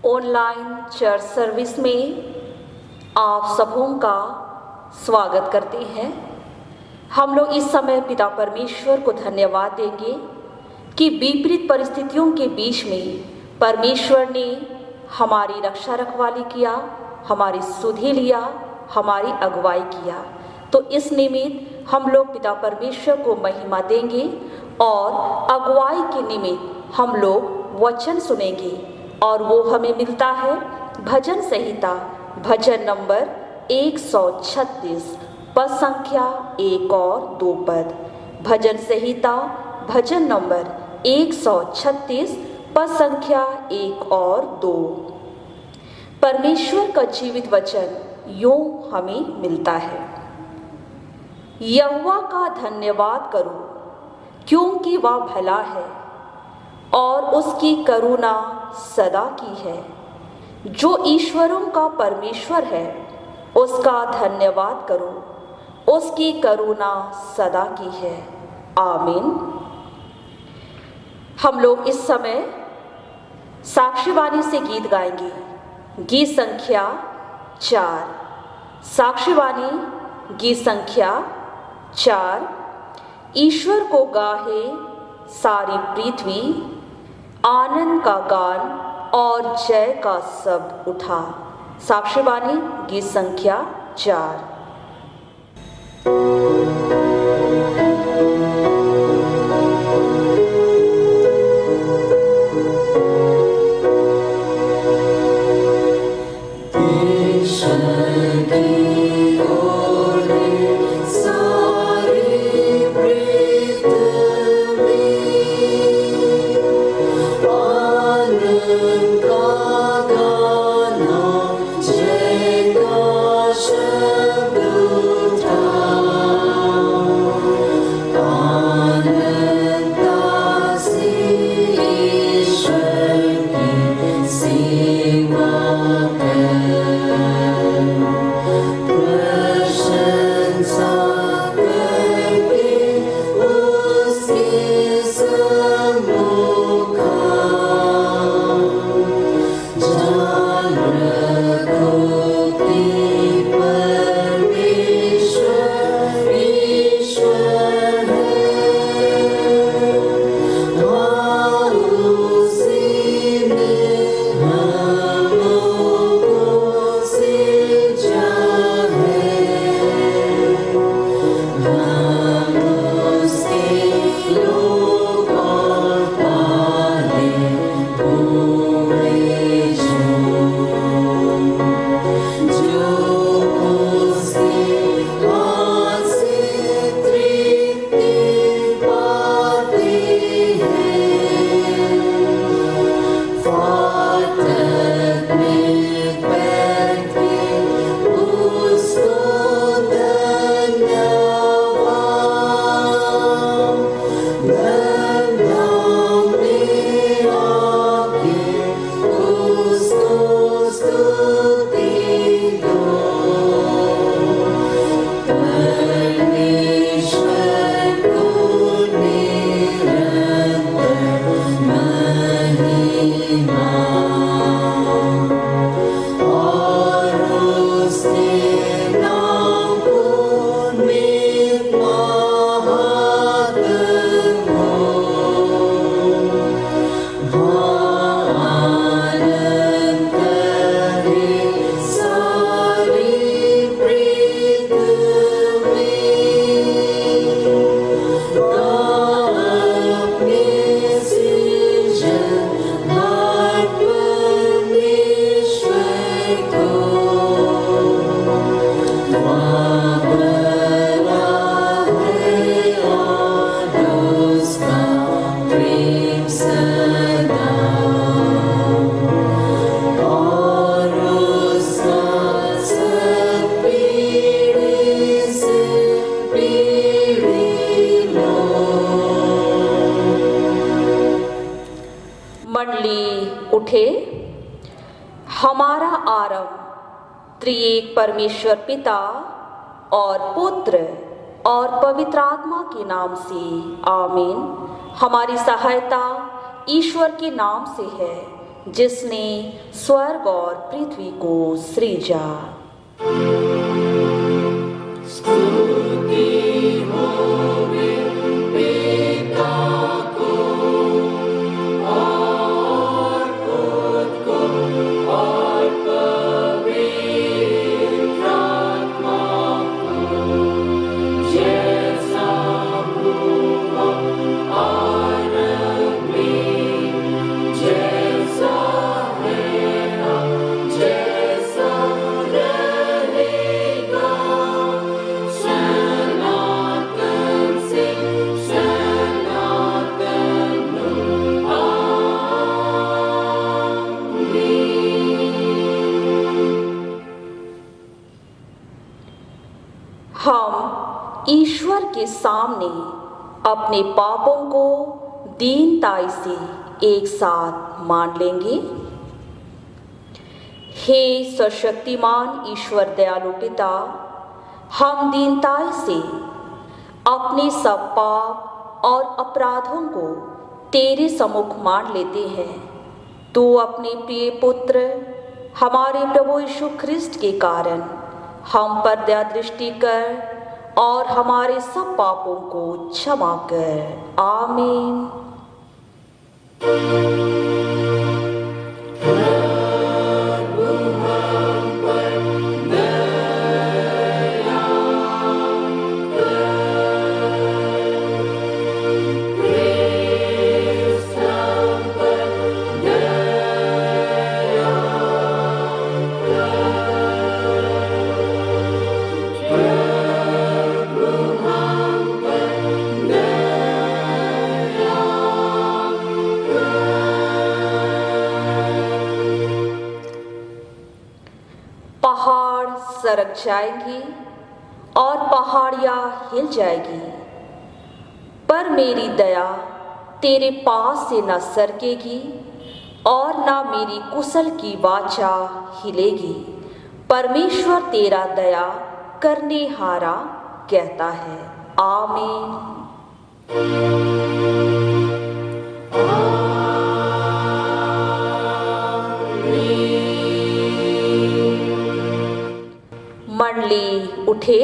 Online church service में आप सबों का स्वागत करते हैं। हम लोग इस समय पिता परमेश्वर को धन्यवाद देंगे कि विपरीत परिस्थितियों के बीच में परमेश्वर ने हमारी रक्षा रखवाली किया, हमारी सुधि लिया, हमारी अगुवाई किया। तो इस निमित्त हम लोग पिता परमेश्वर को महिमा देंगे और अगुवाई के निमित्त हम लोग वचन सुनेंगे और वो हमें मिलता है भजन संहिता भजन नंबर 136 पद संख्या 1 और 2 पद। भजन संहिता भजन नंबर 136 पद संख्या 1 और 2। परमेश्वर का जीवित वचन यूं हमें मिलता है। यहोवा का धन्यवाद करो क्योंकि वह भला है और उसकी करुणा सदा की है। जो ईश्वरों का परमेश्वर है उसका धन्यवाद करो, उसकी करुणा सदा की है। आमीन। हम लोग इस समय साक्षीवाणी से गीत गाएंगे। गीत संख्या 4। साक्षीवाणी गीत संख्या 4। ईश्वर को गाहे सारी पृथ्वी, आनंद का गान और जय का शब्द उठा। साक्षीवाणी गीत संख्या 4। उठे। हमारा आरंभ त्रिएक परमेश्वर पिता और पुत्र और पवित्र आत्मा के नाम से। आमीन। हमारी सहायता ईश्वर के नाम से है जिसने स्वर्ग और पृथ्वी को सृजा। हम ईश्वर के सामने अपने पापों को दीनताई से एक साथ मान लेंगे। हे सशक्तिमान ईश्वर दयालु पिता, हम दीनताई से अपने सब पाप और अपराधों को तेरे सम्मुख मान लेते हैं। तू अपने प्रिय पुत्र हमारे प्रभु यीशु ख्रिस्ट के कारण हम पर दया दृष्टि कर और हमारे सब पापों को क्षमा कर। आमीन। पहाड़ सरक जाएंगी और पहाड़ियाँ हिल जाएगी, पर मेरी दया तेरे पास से न सरकेगी और न मेरी कुशल की वाचा हिलेगी। परमेश्वर तेरा दया करने हारा कहता है। आमीन। मंडली उठे,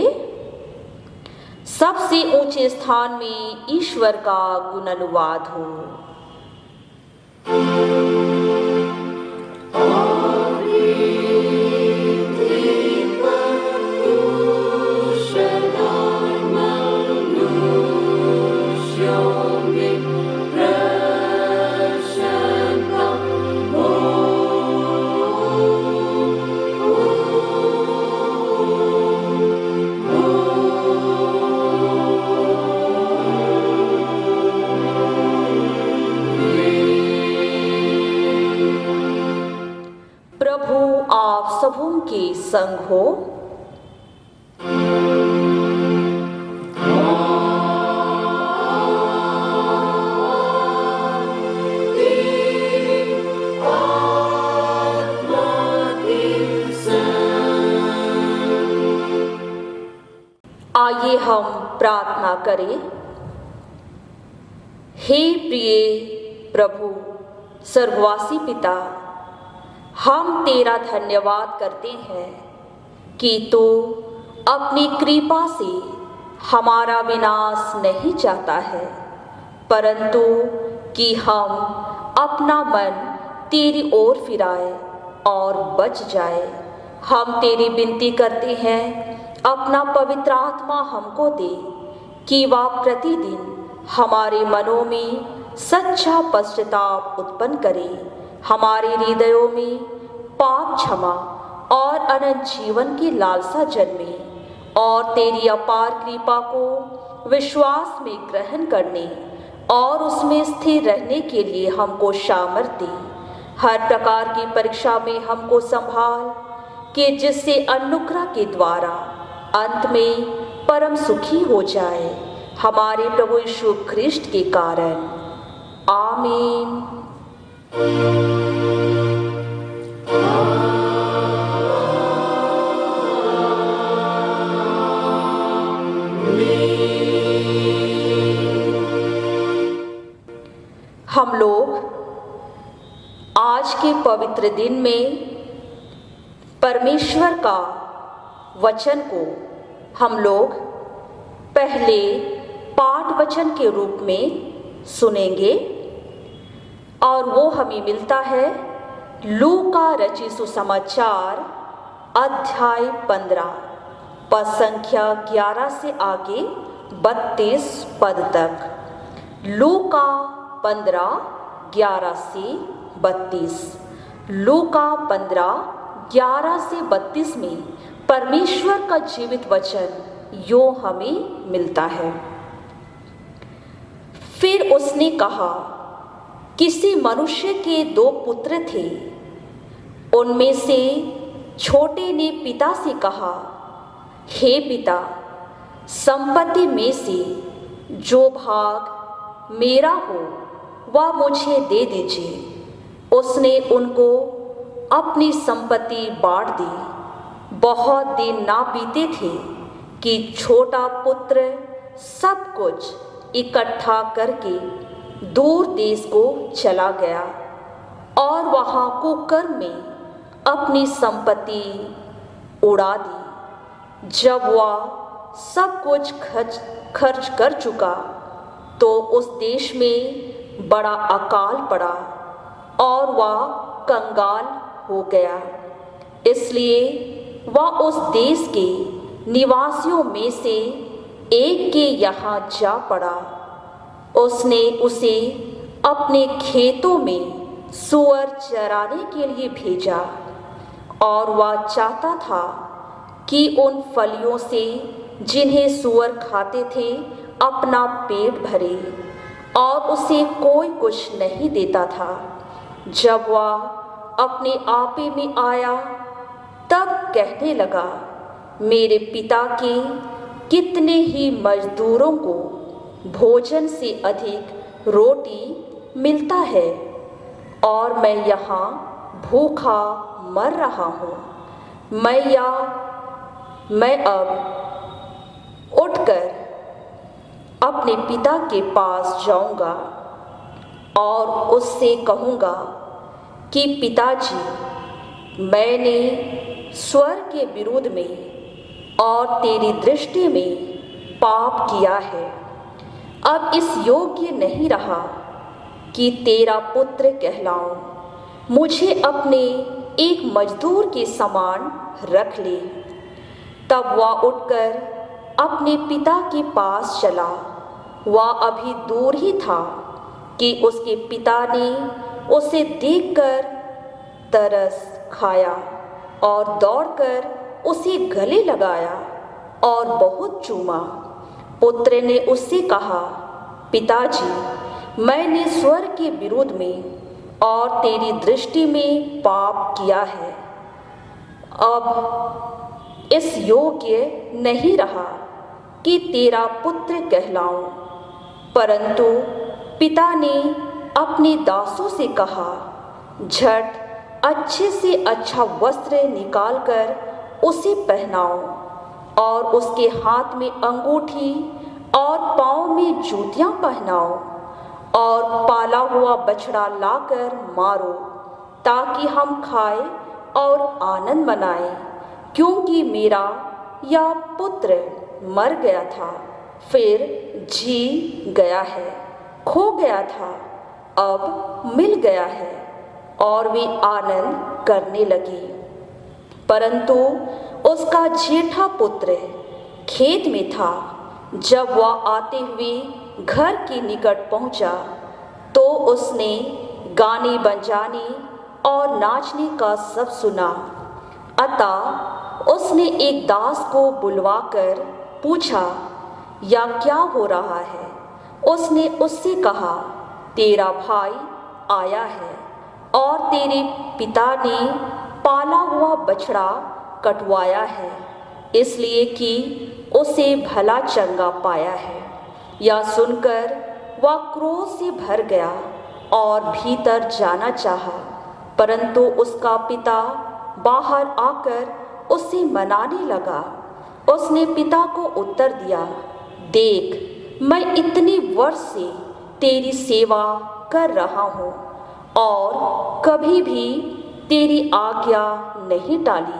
सबसे ऊंचे स्थान में ईश्वर का गुण अनुवाद हो। प्रभु आप सबों के संग हो। आइए हम प्रार्थना करें। हे प्रिय प्रभु स्वर्गवासी पिता, हम तेरा धन्यवाद करते हैं कि तू अपनी कृपा से हमारा विनाश नहीं चाहता है, परंतु कि हम अपना मन तेरी ओर फिराए और बच जाए। हम तेरी विनती करते हैं, अपना पवित्र आत्मा हमको दे कि वह प्रतिदिन हमारे मनों में सच्चा पश्चाताप उत्पन्न करे, हमारे हृदयों में पाप क्षमा और अनंत जीवन की लालसा जन्मे और तेरी अपार कृपा को विश्वास में ग्रहण करने और उसमें स्थिर रहने के लिए हमको सामर्थ्य दे। हर प्रकार की परीक्षा में हमको संभाल कि जिससे अनुग्रह के द्वारा अंत में परम सुखी हो जाए, हमारे प्रभु यीशु ख्रिस्ट के कारण। आमीन। हम लोग आज के पवित्र दिन में परमेश्वर का वचन को हम लोग पहले पाठ वचन के रूप में सुनेंगे और वो हमें मिलता है लूका रचित सुसमाचार अध्याय 15 पद संख्या 11 से आगे 32 पद तक। लूका 15 11 से 32। लूका 15 11 से 32 में परमेश्वर का जीवित वचन यूं हमें मिलता है। फिर उसने कहा, किसी मनुष्य के 2 पुत्र थे। उनमें से छोटे ने पिता से कहा, हे पिता, संपत्ति में से जो भाग मेरा हो वह मुझे दे दीजिए। उसने उनको अपनी संपत्ति बांट दी। बहुत दिन ना बीते थे कि छोटा पुत्र सब कुछ इकट्ठा करके दूर देश को चला गया और वहाँ कुकर्म में अपनी संपत्ति उड़ा दी। जब वह सब कुछ खर्च कर चुका तो उस देश में बड़ा अकाल पड़ा और वह कंगाल हो गया। इसलिए वह उस देश के निवासियों में से एक के यहाँ जा पड़ा। उसने उसे अपने खेतों में सूअर चराने के लिए भेजा और वह चाहता था कि उन फलियों से जिन्हें सूअर खाते थे अपना पेट भरे, और उसे कोई कुछ नहीं देता था। जब वह अपने आपे में आया तब कहने लगा, मेरे पिता के कितने ही मजदूरों को भोजन से अधिक रोटी मिलता है और मैं यहाँ भूखा मर रहा हूँ। मैं अब उठकर अपने पिता के पास जाऊँगा और उससे कहूँगा कि पिताजी, मैंने स्वर्ग के विरुद्ध में और तेरी दृष्टि में पाप किया है। अब इस योग्य नहीं रहा कि तेरा पुत्र कहलाऊं। मुझे अपने एक मजदूर के समान रख ले। तब वह उठकर अपने पिता के पास चला। वह अभी दूर ही था कि उसके पिता ने उसे देखकर तरस खाया और दौड़कर उसे गले लगाया और बहुत चूमा। पुत्र ने उससे कहा, पिताजी, मैंने स्वर्ग के विरुद्ध में और तेरी दृष्टि में पाप किया है। अब इस योग्य नहीं रहा कि तेरा पुत्र कहलाऊं। परंतु पिता ने अपने दासों से कहा, झट अच्छे से अच्छा वस्त्र निकालकर उसे पहनाओ और उसके हाथ में अंगूठी और पाँव में जूतियाँ पहनाओ और पाला हुआ बछड़ा लाकर मारो, ताकि हम खाएं और आनंद मनाएं। क्योंकि मेरा यह पुत्र मर गया था, फिर जी गया है, खो गया था, अब मिल गया है। और वे आनंद करने लगे। परंतु उसका जेठा पुत्र खेत में था। जब वह आते हुए घर के निकट पहुंचा तो उसने गाने बजाने और नाचने का सब सुना। अतः उसने एक दास को बुलवाकर पूछा, यह क्या हो रहा है? उसने उससे कहा, तेरा भाई आया है और तेरे पिता ने पाला हुआ बछड़ा कटवाया है, इसलिए कि उसे भला चंगा पाया है। यह सुनकर वह क्रोध से भर गया और भीतर जाना चाहा, परंतु उसका पिता बाहर आकर उसे मनाने लगा। उसने पिता को उत्तर दिया, देख, मैं इतने वर्ष से तेरी सेवा कर रहा हूँ और कभी भी तेरी आज्ञा नहीं टाली,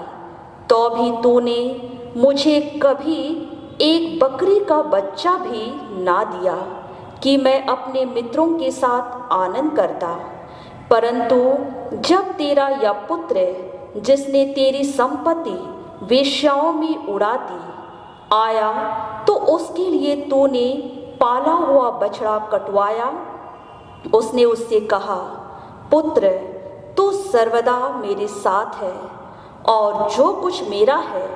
तो भी तूने मुझे कभी एक बकरी का बच्चा भी ना दिया कि मैं अपने मित्रों के साथ आनंद करता। परंतु जब तेरा यह पुत्र, जिसने तेरी संपत्ति वेश्याओं में उड़ा दी, आया, तो उसके लिए तूने पाला हुआ बछड़ा कटवाया। उसने उससे कहा, पुत्र, तू सर्वदा मेरे साथ है, और जो कुछ मेरा है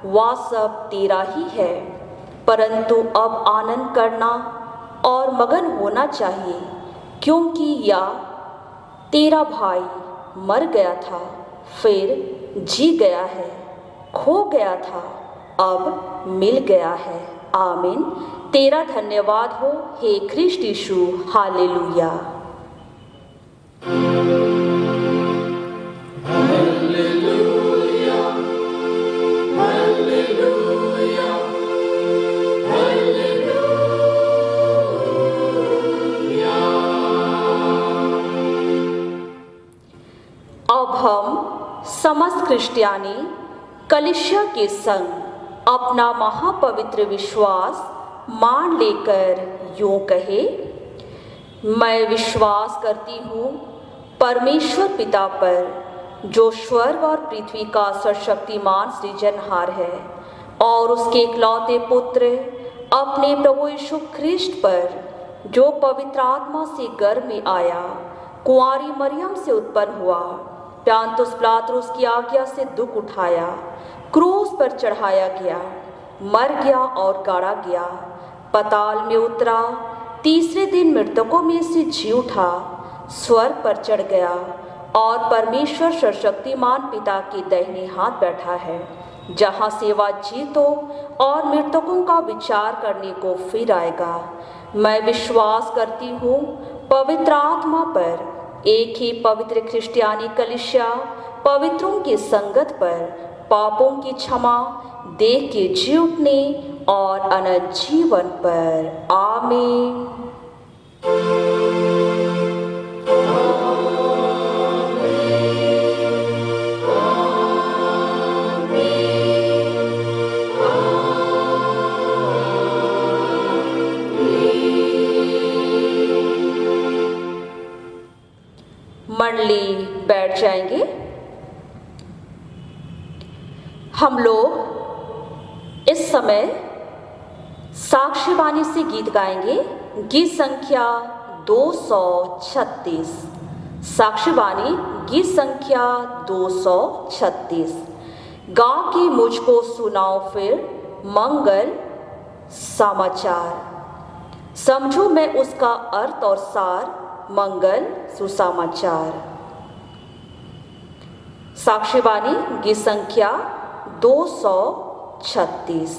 वह सब तेरा ही है। परंतु अब आनंद करना और मगन होना चाहिए, क्योंकि यह तेरा भाई मर गया था, फिर जी गया है, खो गया था, अब मिल गया है। आमीन। तेरा धन्यवाद हो हे ख्रिस्ट यीशु। हालेलुया। Hallelujah, hallelujah, hallelujah. अब हम समस्त क्रिश्चियानी कलीसिया के संग अपना महापवित्र विश्वास मान लेकर यूं कहे, मैं विश्वास करती हूँ परमेश्वर पिता पर, जो स्वर्ग और पृथ्वी का सर्वशक्तिमान सृजनहार है, और उसके इकलौते पुत्र अपने प्रभु यीशु ख्रिस्ट पर, जो पवित्र आत्मा से गर्भ में आया, कुंवारी मरियम से उत्पन्न हुआ, प्यान्तुस पिलातुस की आज्ञा से दुख उठाया, क्रूस पर चढ़ाया गया, मर गया और गाड़ा गया, पाताल में उतरा, तीसरे दिन मृतकों में से जी उठा, स्वर्ग पर चढ़ गया, और परमेश्वर सर्वशक्तिमान पिता के दाहिने हाथ बैठा है, जहाँ से वह जीतों और मृतकों का विचार करने को फिर आएगा। मैं विश्वास करती हूँ पवित्र आत्मा पर, एक ही पवित्र क्रिश्चियानी कलीसिया, पवित्रों की संगत पर, पापों की क्षमा, देह के जी उठने और अनंत जीवन पर। आमीन। मंडली बैठ जाएंगे। हम लोग इस समय साक्ष्यवाणी से गीत गाएंगे। गीत संख्या 236। साक्ष्यवाणी गीत संख्या 236। गा के मुझको सुनाओ फिर मंगल समाचार, समझो मैं उसका अर्थ और सार, मंगल सुसमाचार। साक्ष्यवाणी गीत संख्या 236।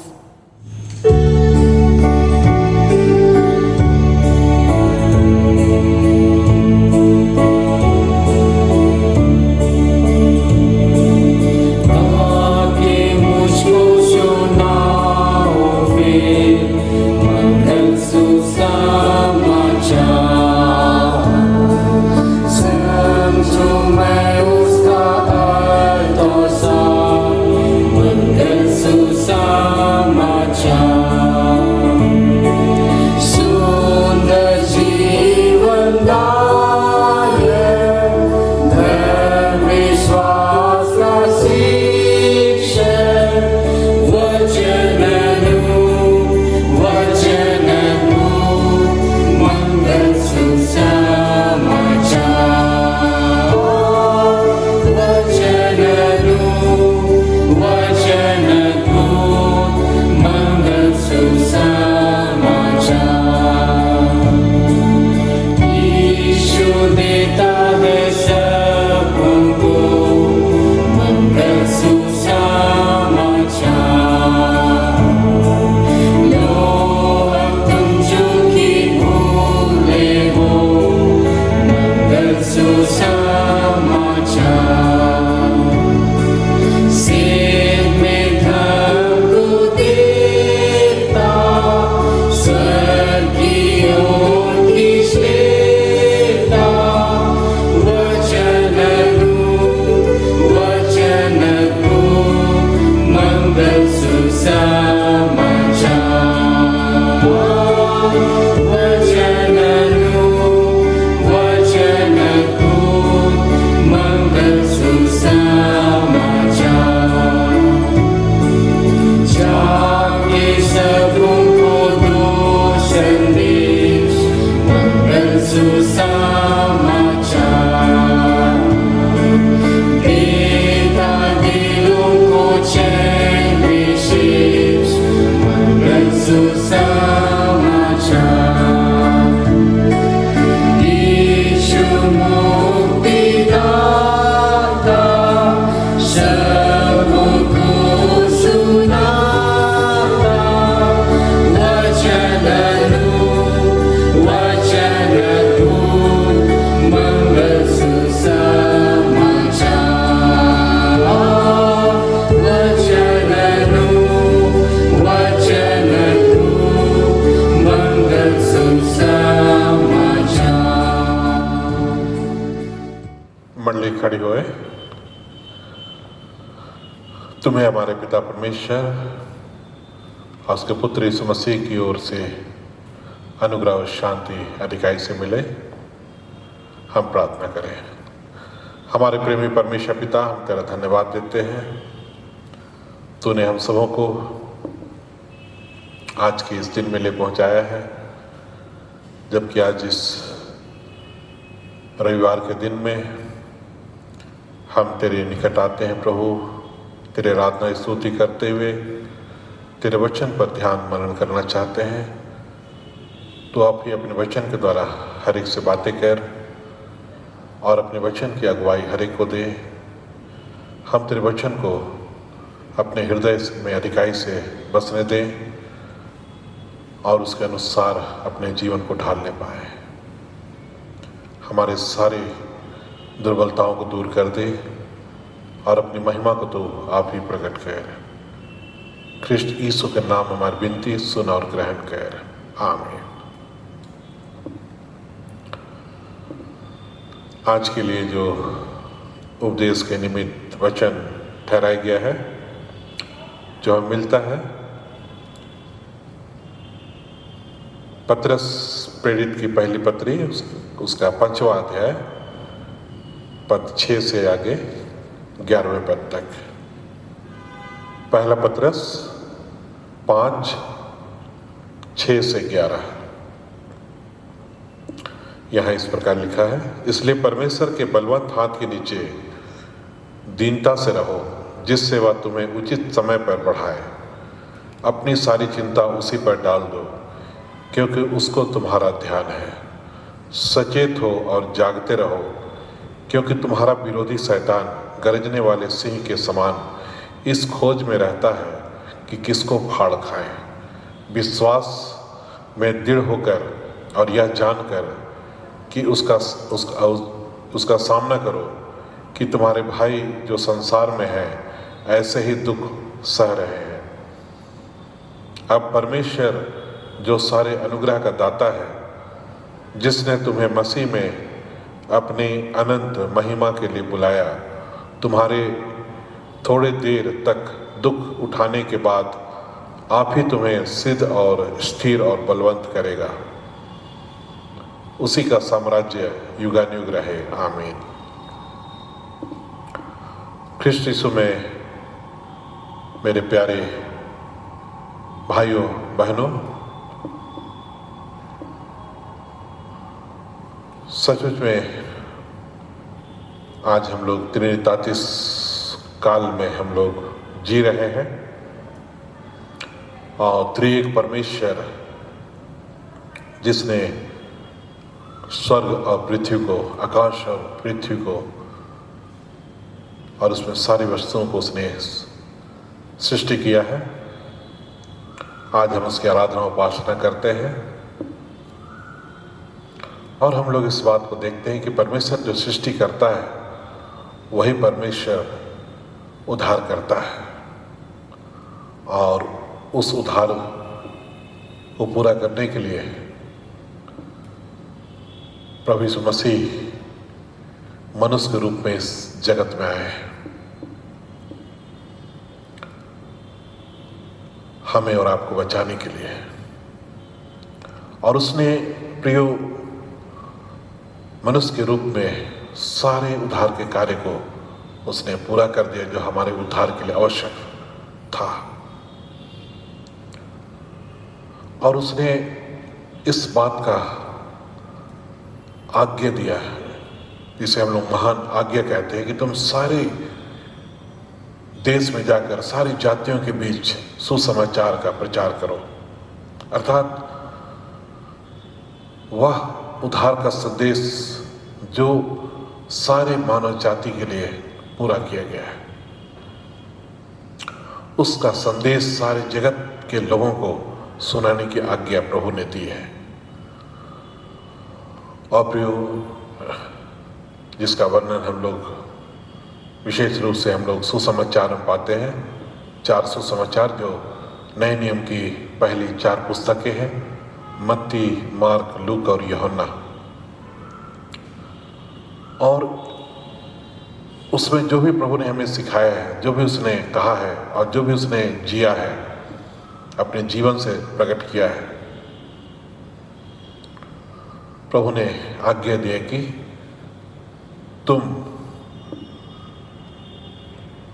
Sama खड़े हुए। तुम्हें हमारे पिता परमेश्वर और उसके पुत्र यीशु मसीह की ओर से अनुग्रह और शांति अधिकाई से मिले, हम प्रार्थना करें। हमारे प्रेमी परमेश्वर पिता, हम तेरा धन्यवाद देते हैं। तूने हम सबों को आज के इस दिन में ले पहुंचाया है, जबकि आज इस रविवार के दिन में हम तेरे निकट आते हैं प्रभु, तेरे आराधना स्तुति करते हुए तेरे वचन पर ध्यान मनन करना चाहते हैं। तो आप ही अपने वचन के द्वारा हर एक से बातें कर और अपने वचन की अगुवाई हर एक को दे। हम तेरे वचन को अपने हृदय में अधिकाई से बसने दें और उसके अनुसार अपने जीवन को ढालने पाए। हमारे सारे दुर्बलताओं को दूर कर दे और अपनी महिमा को तो आप ही प्रकट कर। ख्रिस्ट यीशु के नाम हमारी विनती सुन और ग्रहण कर, आमीन। आज के लिए जो उपदेश के निमित्त वचन ठहराया गया है, जो हमें मिलता है पतरस प्रेरित की पहली पत्री, उसका 5वां अध्याय, पद 6 से आगे 11वें पद तक। पहला पतरस 5, 6 से 11। यहाँ इस प्रकार लिखा है, इसलिए परमेश्वर के बलवंत हाथ के नीचे दीनता से रहो, जिससे वह तुम्हें उचित समय पर बढ़ाए। अपनी सारी चिंता उसी पर डाल दो, क्योंकि उसको तुम्हारा ध्यान है। सचेत हो और जागते रहो, क्योंकि तुम्हारा विरोधी शैतान गरजने वाले सिंह के समान इस खोज में रहता है कि किसको फाड़ खाए। विश्वास में दृढ़ होकर और यह जानकर कि उसका सामना करो कि तुम्हारे भाई जो संसार में हैं ऐसे ही दुख सह रहे हैं। अब परमेश्वर जो सारे अनुग्रह का दाता है, जिसने तुम्हें मसीह में अपनी अनंत महिमा के लिए बुलाया, तुम्हारे थोड़े देर तक दुख उठाने के बाद आप ही तुम्हें सिद्ध और स्थिर और बलवंत करेगा। उसी का साम्राज्य युगानुयुग रहे, आमीन। ख्रिस्ट यीशु में मेरे प्यारे भाइयों बहनों, सचमुच में आज हम लोग त्रितातीस काल में हम लोग जी रहे हैं और त्रिएक परमेश्वर जिसने स्वर्ग और पृथ्वी को, आकाश और पृथ्वी को और उसमें सारी वस्तुओं को उसने सृष्टि किया है, आज हम उसकी आराधना उपासना करते हैं। और हम लोग इस बात को देखते हैं कि परमेश्वर जो सृष्टि करता है वही परमेश्वर उद्धार करता है, और उस उद्धार को पूरा करने के लिए प्रभु यीशु मसीह मनुष्य के रूप में इस जगत में आए, हमें और आपको बचाने के लिए। और उसने प्रियो मनुष्य के रूप में सारे उद्धार के कार्य को उसने पूरा कर दिया जो हमारे उद्धार के लिए आवश्यक था। और उसने इस बात का आज्ञा दिया, जिसे हम लोग महान आज्ञा कहते हैं, कि तुम सारे देश में जाकर सारी जातियों के बीच सुसमाचार का प्रचार करो। अर्थात वह उद्धार का संदेश जो सारे मानव जाति के लिए पूरा किया गया है, उसका संदेश सारे जगत के लोगों को सुनाने की आज्ञा प्रभु ने दी है। और प्रियो, जिसका वर्णन हम लोग विशेष रूप से हम लोग सुसमाचार में पाते हैं, 4 सुसमाचार जो नए नियम की पहली 4 पुस्तकें हैं, मत्ती, मार्क, लूका और यूहन्ना। और उसमें जो भी प्रभु ने हमें सिखाया है, जो भी उसने कहा है और जो भी उसने जिया है, अपने जीवन से प्रकट किया है, प्रभु ने आज्ञा दी है कि तुम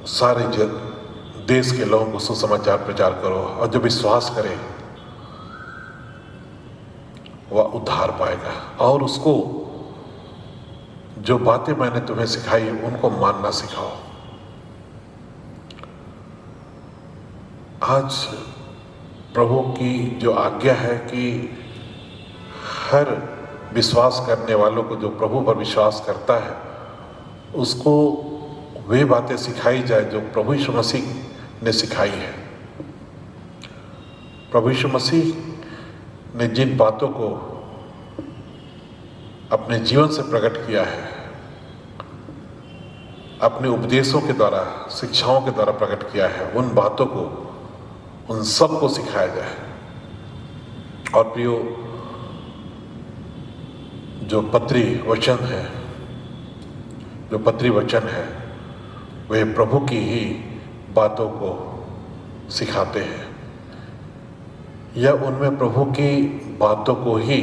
सारे देश के लोगों को सुसमाचार प्रचार करो और जो विश्वास करे वह उद्धार पाएगा, और उसको जो बातें मैंने तुम्हें सिखाई उनको मानना सिखाओ। आज प्रभु की जो आज्ञा है कि हर विश्वास करने वालों को, जो प्रभु पर विश्वास करता है, उसको वे बातें सिखाई जाए जो प्रभु यीशु मसीह ने सिखाई है। प्रभु यीशु मसीह ने जिन बातों को अपने जीवन से प्रकट किया है, अपने उपदेशों के द्वारा, शिक्षाओं के द्वारा प्रकट किया है, उन बातों को, उन सब को सिखाया जाए। और प्रियो, जो पत्री वचन है वे प्रभु की ही बातों को सिखाते हैं, या उनमें प्रभु की बातों को ही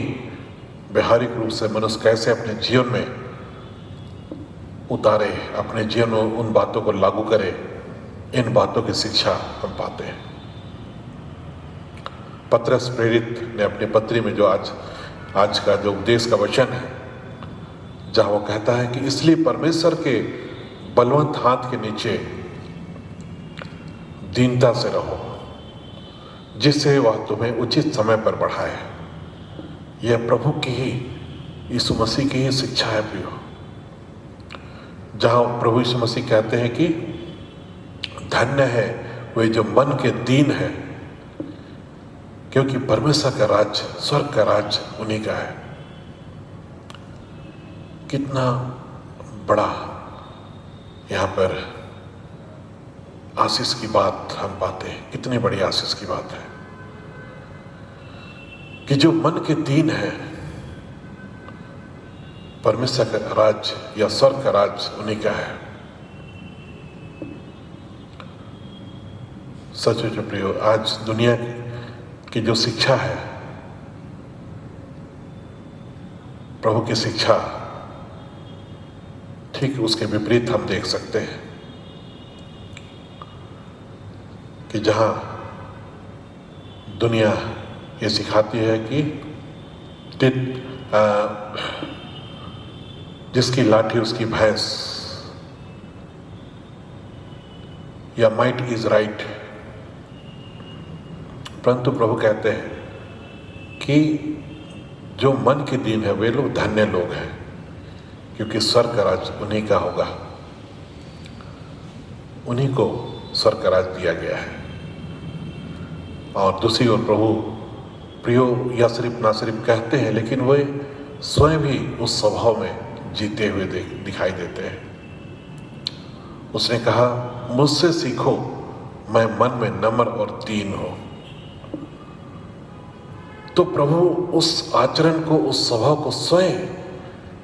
व्यवहारिक रूप से मनुष्य कैसे अपने जीवन में उतारे, अपने जीवन में उन बातों को लागू करे, इन बातों की शिक्षा हम पाते हैं। पतरस प्रेरित ने अपनी पत्री में जो आज का जो उपदेश का वचन है, जहाँ वो कहता है कि इसलिए परमेश्वर के बलवंत हाथ के नीचे दीनता से रहो, जिससे वह तुम्हें उचित समय पर बढ़ाए। यह प्रभु की ही, यीशु मसीह की ही शिक्षा है प्रियो, जहाँ प्रभु यीशु मसीह कहते हैं कि धन्य है वे जो मन के दीन है, क्योंकि परमेश्वर का राज्य, स्वर्ग का राज्य उन्हीं का है। कितना बड़ा यहाँ पर आशीष की बात हम पाते हैं, कितनी बड़ी आशीष की बात है कि जो मन के दीन है, परमेश्वर का राज्य या स्वर्ग का राज्य उन्हीं का है। सच में प्रियो, आज दुनिया की जो शिक्षा है, प्रभु की शिक्षा, ठीक उसके विपरीत हम देख सकते हैं कि जहां दुनिया ये सिखाती है कि जिसकी लाठी उसकी भैंस, या माइट इज राइट, परंतु प्रभु कहते हैं कि जो मन के दीन है वे लोग धन्य लोग हैं, क्योंकि स्वर्ग का राज उन्हीं का होगा, उन्हीं को स्वर्ग का राज दिया गया है। और दूसरी ओर प्रभु प्रियो या सिर्फ ना सिर्फ कहते हैं, लेकिन वे स्वयं भी उस स्वभाव में जीते हुए दिखाई देते हैं। उसने कहा, मुझसे सीखो, मैं मन में नम्र और दीन हूं। तो प्रभु उस आचरण को, उस स्वभाव को स्वयं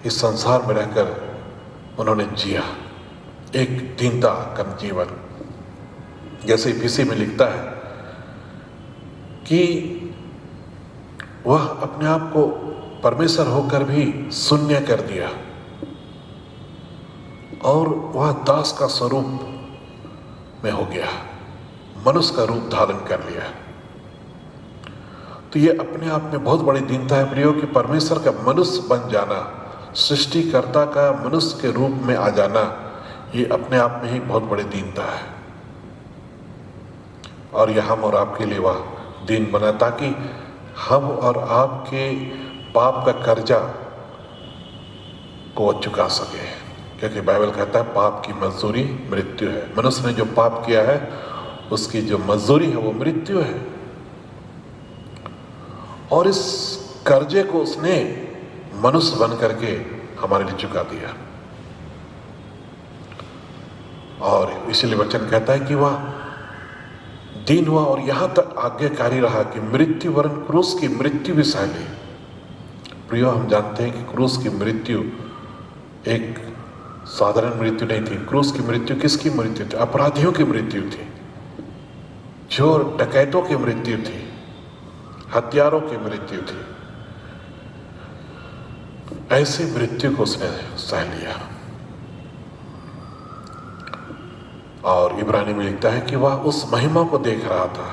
इस संसार में रहकर उन्होंने जिया, एक दीनता का जीवन। जैसे इफिसी में लिखता है कि वह अपने आप को परमेश्वर होकर भी शून्य कर दिया और वह दास का स्वरूप में हो गया, मनुष्य का रूप धारण कर लिया। तो ये अपने आप में बहुत बड़ी दीनता है प्रियो, कि परमेश्वर का मनुष्य बन जाना, सृष्टिकर्ता का मनुष्य के रूप में आ जाना, ये अपने आप में ही बहुत बड़ी दीनता है। और यह हम और आपके लिए वह दीन बना ताकि हम और आपके पाप का कर्जा को चुका सके, क्योंकि बाइबल कहता है पाप की मजदूरी मृत्यु है। मनुष्य ने जो पाप किया है उसकी जो मजदूरी है वो मृत्यु है, और इस कर्जे को उसने मनुष्य बन करके हमारे लिए चुका दिया। और इसलिए वचन कहता है कि वह दीन हुआ और यहां तक आज्ञाकारी रहा कि मृत्यु वरन क्रूस की मृत्यु भी सह ली। प्रियो, हम जानते हैं कि क्रूस की मृत्यु एक साधारण मृत्यु नहीं थी। क्रूस की मृत्यु किसकी मृत्यु थी? अपराधियों की मृत्यु थी, चोर डकैतों की मृत्यु थी, हत्यारों की मृत्यु थी। ऐसी मृत्यु को उसने सह लिया। और इब्रानी में लिखता है कि वह उस महिमा को देख रहा था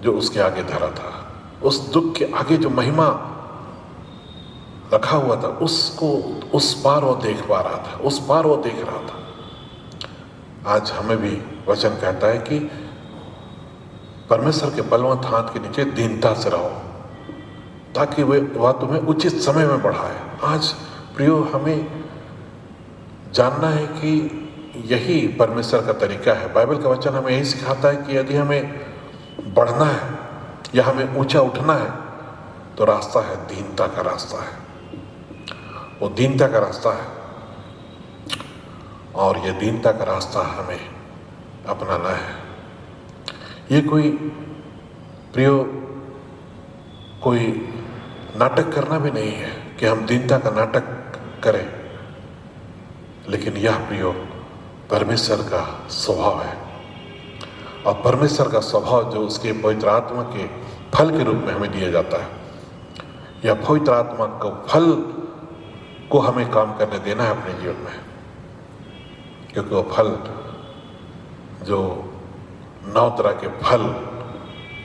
जो उसके आगे धरा था। उस दुख के आगे जो महिमा रखा हुआ था, उसको उस पार वो देख पा रहा था, उस पार वो देख रहा था। आज हमें भी वचन कहता है कि परमेश्वर के बलवंत हाथ के नीचे दीनता से रहो, ताकि वह तुम्हें उचित समय में बढ़ाए। आज प्रियो, हमें जानना है कि यही परमेश्वर का तरीका है। बाइबल का वचन हमें यही सिखाता है कि यदि हमें बढ़ना है या हमें ऊंचा उठना है तो रास्ता है दीनता का रास्ता है। वो दीनता का रास्ता है और ये दीनता का रास्ता हमें अपनाना है। ये कोई प्रियो कोई नाटक करना भी नहीं है कि हम दीनता का नाटक करें, लेकिन यह प्रियो परमेश्वर का स्वभाव है। और परमेश्वर का स्वभाव जो उसके पवित्र आत्मा के फल के रूप में हमें दिया जाता है, यह पवित्र आत्मा का फल को हमें काम करने देना है अपने जीवन में। क्योंकि वो फल जो 9 तरह के फल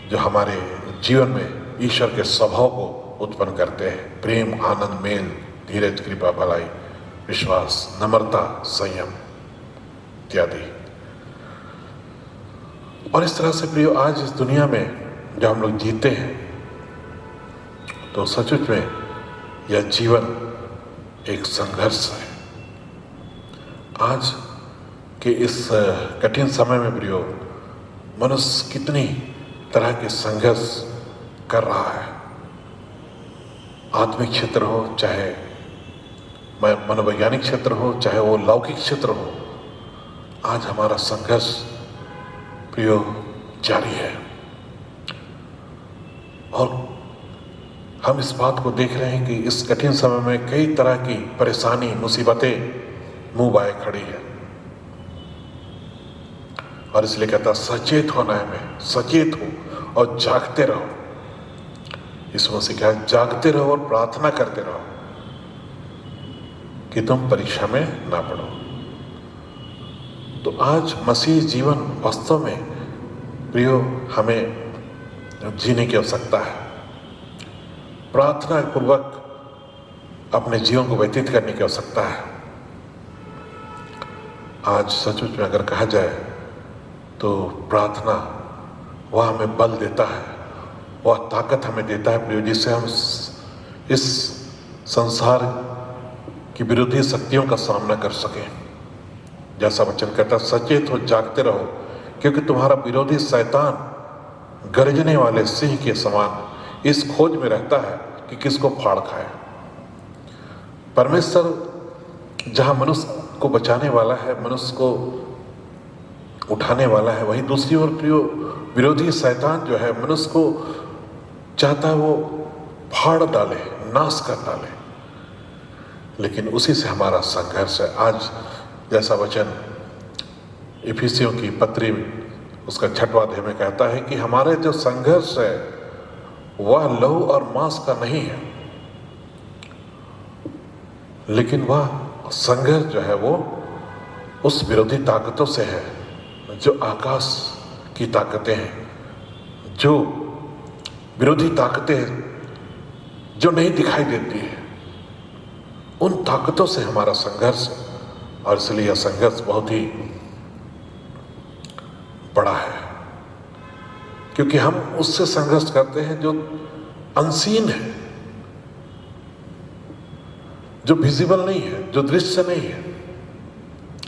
जो हमारे जीवन में ईश्वर के स्वभाव को उत्पन्न करते हैं, प्रेम, आनंद, मेल, धीरज, कृपा, भलाई, विश्वास, नम्रता, संयम इत्यादि। और इस तरह से प्रियो आज इस दुनिया में जब हम लोग जीते हैं तो सचमुच में यह जीवन एक संघर्ष है। आज के इस कठिन समय में प्रियो मनुष्य कितनी तरह के संघर्ष कर रहा है। आत्मिक क्षेत्र हो, चाहे मनोवैज्ञानिक क्षेत्र हो, चाहे वो लौकिक क्षेत्र हो, आज हमारा संघर्ष प्रियो जारी है। और हम इस बात को देख रहे हैं कि इस कठिन समय में कई तरह की परेशानी, मुसीबतें मुंह बाए खड़ी है। और इसलिए कहता सचेत होना है, हमें सचेत हो और जागते रहो। इसमें से क्या है? जागते रहो और प्रार्थना करते रहो कि तुम परीक्षा में ना पड़ो। तो आज मसीह जीवन वास्तव में प्रियो हमें जीने की आवश्यकता है। प्रार्थना पूर्वक अपने जीवन को व्यतीत करने की आवश्यकता है। आज सचमुच में अगर कहा जाए तो प्रार्थना वह हमें बल देता है, वह ताकत हमें देता है प्रियो, जिससे हम इस संसार की विरोधी शक्तियों का सामना कर सकें। जैसा वचन कहता है, सचेत हो, जागते रहो, क्योंकि तुम्हारा विरोधी शैतान गरजने वाले सिंह के समान इस खोज में रहता है कि किसको फाड़ खाए। परमेश्वर जहां मनुष्य को बचाने वाला है, मनुष्य को उठाने वाला है, वहीं दूसरी ओर प्रियो विरोधी शैतान जो है मनुष्य को चाहता है वो फाड़ डाले, नाश कर डाले। लेकिन उसी से हमारा संघर्ष है। आज जैसा वचन इफिसियों की पत्री उसका 6वां अध्याय में कहता है कि हमारे जो संघर्ष है वह लहू और मांस का नहीं है, लेकिन वह संघर्ष जो है वो उस विरोधी ताकतों से है जो आकाश की ताकतें हैं, जो विरोधी ताकतें हैं जो नहीं दिखाई देती है, उन ताकतों से हमारा संघर्ष है। और इसलिए यह संघर्ष बहुत ही बड़ा है, क्योंकि हम उससे संघर्ष करते हैं जो अनसीन है, जो विजिबल नहीं है, जो दृश्य नहीं है।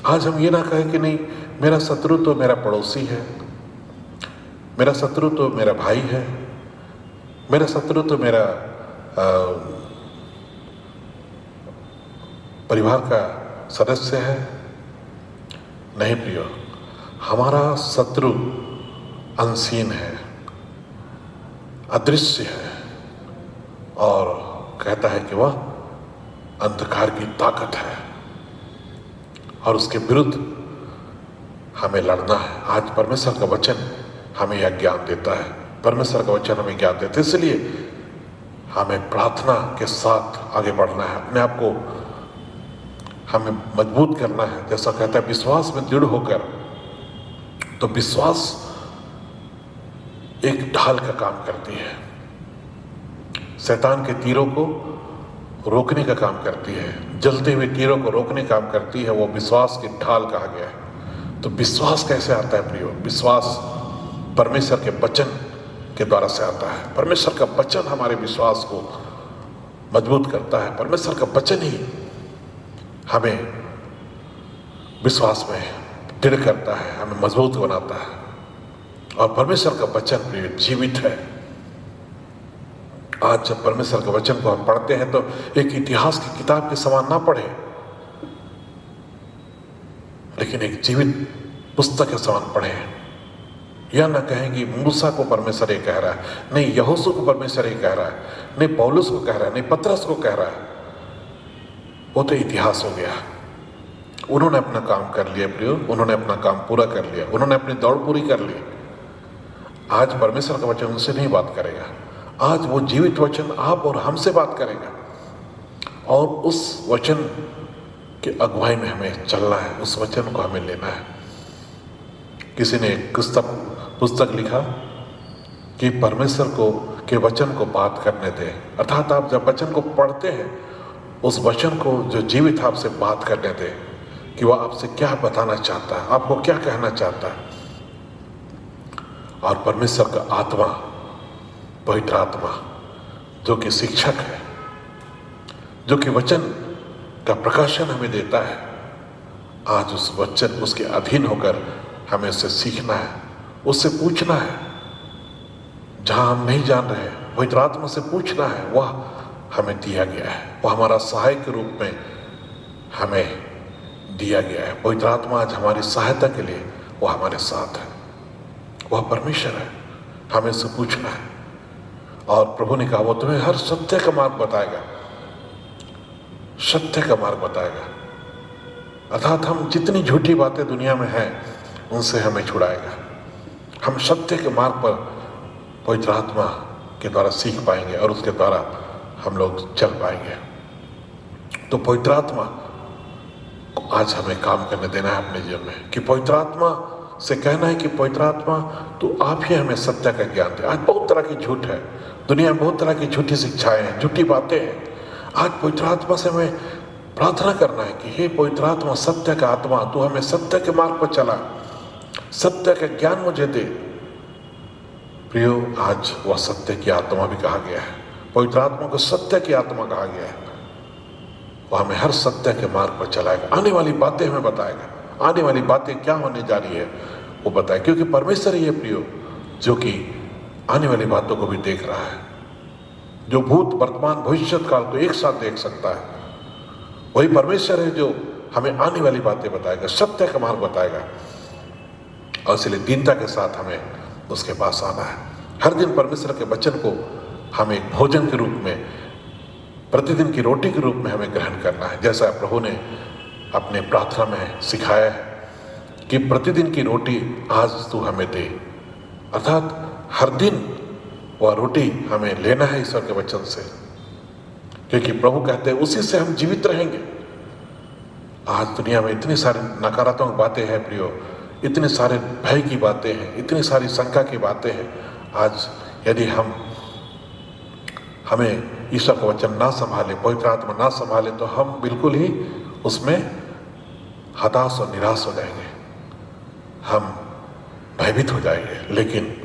आज हम ये ना कहें कि नहीं, मेरा शत्रु तो मेरा पड़ोसी है, मेरा शत्रु तो मेरा भाई है, मेरा शत्रु तो मेरा परिवार का सदस्य है। नहीं प्रियो, हमारा शत्रु अनसीन है, अदृश्य है, और कहता है कि वह अंधकार की ताकत है, और उसके विरुद्ध हमें लड़ना है। आज परमेश्वर का वचन हमें यह ज्ञान देता है, परमेश्वर का वचन हमें ज्ञान देता है। इसलिए हमें प्रार्थना के साथ आगे बढ़ना है, अपने आप को हमें मजबूत करना है। जैसा कहता है विश्वास में दृढ़ होकर, तो विश्वास एक ढाल का काम करती है, शैतान के तीरों को रोकने का काम करती है, जलते हुए तीरों को रोकने का काम करती है। वो विश्वास की ढाल कहा गया है। तो विश्वास कैसे आता है प्रियो? विश्वास परमेश्वर के वचन के द्वारा से आता है। परमेश्वर का वचन हमारे विश्वास को मजबूत करता है। परमेश्वर का वचन ही हमें विश्वास में दृढ़ करता है, हमें मजबूत बनाता है। और परमेश्वर का वचन प्रिय जीवित है। आज जब परमेश्वर के वचन को हम पढ़ते हैं तो एक इतिहास की किताब के समान ना पढ़े, लेकिन एक जीवित पुस्तक के समान पढ़े। यह ना कहें कि मूसा को परमेश्वर ये कह रहा है, नहीं यहोशू को परमेश्वर ये कह रहा है, नहीं पौलुस को कह रहा है, नहीं पतरस को कह रहा है। वो तो इतिहास हो गया। उन्होंने अपना काम कर लिया प्रियो, उन्होंने अपना काम पूरा कर लिया, उन्होंने अपनी दौड़ पूरी कर ली। आज परमेश्वर का वचन उनसे नहीं बात करेगा। आज वो जीवित वचन आप और हमसे बात करेगा, और उस वचन की अगुवाई में हमें चलना है, उस वचन को हमें लेना है। किसी ने एक पुस्तक लिखा कि परमेश्वर को के वचन को बात करने दें, अर्थात आप जब वचन को पढ़ते हैं उस वचन को जो जीवित आपसे बात करने दें कि वह आपसे क्या बताना चाहता है, आपको क्या कहना चाहता है। और परमेश्वर का आत्मा, पवित्र आत्मा, जो कि शिक्षक है, जो कि वचन का प्रकाशन हमें देता है, आज उस वचन उसके अधीन होकर हमें उससे सीखना है, उससे पूछना है। जहां हम नहीं जान रहे, पवित्र आत्मा से पूछना है। वह हमें दिया गया है, वह हमारा सहायक के रूप में हमें दिया गया है। पवित्र आत्मा आज हमारी सहायता के लिए वह हमारे साथ है, वह परमेश्वर है। हमें उससे पूछना है। और प्रभु ने कहा वो तुम्हें हर सत्य का मार्ग बताएगा, सत्य का मार्ग बताएगा। अर्थात हम जितनी झूठी बातें दुनिया में हैं उनसे हमें छुड़ाएगा। हम सत्य के मार्ग पर पवित्र आत्मा के द्वारा सीख पाएंगे और उसके द्वारा हम लोग चल पाएंगे। तो पवित्र आत्मा को आज हमें काम करने देना है अपने जीवन में, कि पवित्र आत्मा से कहना है कि पवित्र आत्मा तो आप ही हमें सत्य का ज्ञान दे। आज बहुत तरह की झूठ है दुनिया में, बहुत तरह की झूठी शिक्षाएं हैं, झूठी बातें हैं। आज पवित्र आत्मा से हमें प्रार्थना करना है कि हे पवित्र आत्मा, सत्य का आत्मा, तू हमें सत्य के मार्ग पर चला, सत्य का ज्ञान मुझे दे। प्रियो, आज वह सत्य की आत्मा भी कहा गया है, पवित्र आत्मा को सत्य की आत्मा कहा गया है। वह हमें हर सत्य के मार्ग पर चलाएगा, आने वाली बातें हमें बताएगा, आने वाली बातें क्या होने जा रही है वो बताए, क्योंकि परमेश्वर ही है प्रियो जो कि आने वाली बातों को भी देख रहा है, जो भूत वर्तमान भविष्य काल को एक साथ देख सकता है। वही परमेश्वर है जो हमें आने वाली बातें बताएगा, सत्य का मार्ग बताएगा। और इसलिए दीनता के साथ हमें उसके पास आना है। हर दिन परमेश्वर के वचन को हमें एक भोजन के रूप में, प्रतिदिन की रोटी के रूप में हमें ग्रहण करना है। जैसा प्रभु ने अपने प्रार्थना में सिखाया है कि प्रतिदिन की रोटी आज तू हमें दे, अर्थात हर दिन वह रोटी हमें लेना है ईश्वर के वचन से, क्योंकि प्रभु कहते हैं उसी से हम जीवित रहेंगे। आज दुनिया में इतनी सारी नकारात्मक बातें हैं प्रियो, इतने सारे भय की बातें हैं, इतनी सारी शंका की बातें हैं। आज यदि हमें ईश्वर का वचन ना संभाले, पवित्र आत्मा ना संभाले, तो हम बिल्कुल ही उसमें हताश और निराश हो जाएंगे, हम भयभीत हो जाएंगे। लेकिन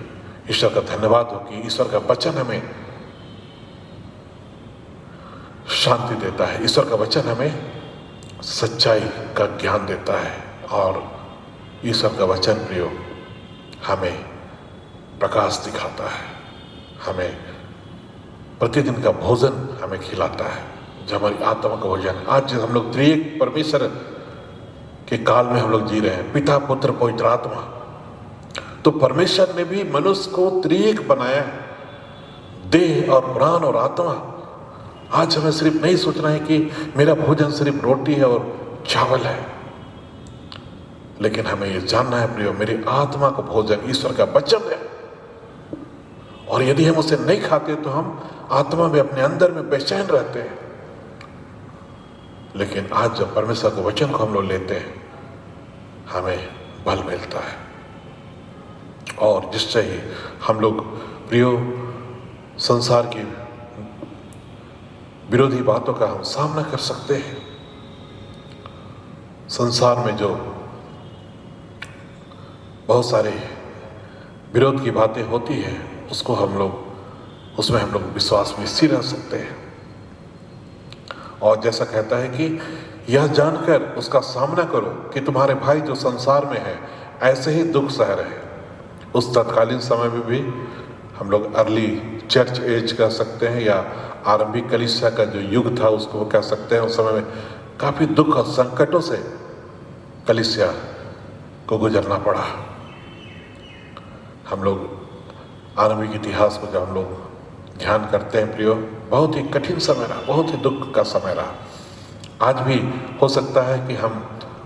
ईश्वर का धन्यवाद हो कि ईश्वर का वचन हमें शांति देता है, ईश्वर का वचन हमें सच्चाई का ज्ञान देता है। और ईश्वर का वचन प्रियो हमें प्रकाश दिखाता है, हमें प्रतिदिन का भोजन हमें खिलाता है, जो हमारी आत्मा का भोजन। आज हम लोग त्रिएक परमेश्वर के काल में हम लोग जी रहे हैं, पिता पुत्र पवित्र आत्मा। तो परमेश्वर ने भी मनुष्य को त्रिएक बनाया है, देह और प्राण और आत्मा। आज हमें सिर्फ नहीं सोचना है कि मेरा भोजन सिर्फ रोटी है और चावल है, लेकिन हमें ये जानना है प्रियो, मेरी आत्मा को भोजन ईश्वर का वचन है, और यदि हम उसे नहीं खाते तो हम आत्मा में अपने अंदर में बेचैन रहते हैं। लेकिन आज जब परमेश्वर के वचन को हम लोग लेते हैं, हमें बल मिलता है, और जिससे ही हम लोग प्रियो संसार की विरोधी बातों का हम सामना कर सकते हैं। संसार में जो बहुत सारे विरोध की बातें होती हैं, उसमें हम लोग विश्वास में स्थिर रह सकते हैं। और जैसा कहता है कि यह जानकर उसका सामना करो कि तुम्हारे भाई जो संसार में है ऐसे ही दुख सह रहे। उस तत्कालीन समय में भी हम लोग अर्ली चर्च एज कह सकते हैं, या आरंभिक कलीसिया का जो युग था उसको कह सकते हैं। उस समय में काफ़ी दुख और संकटों से कलीसिया को गुजरना पड़ा। हम लोग आरंभिक इतिहास को जब हम लोग ध्यान करते हैं प्रियो, बहुत ही कठिन समय रहा, बहुत ही दुख का समय रहा। आज भी हो सकता है कि हम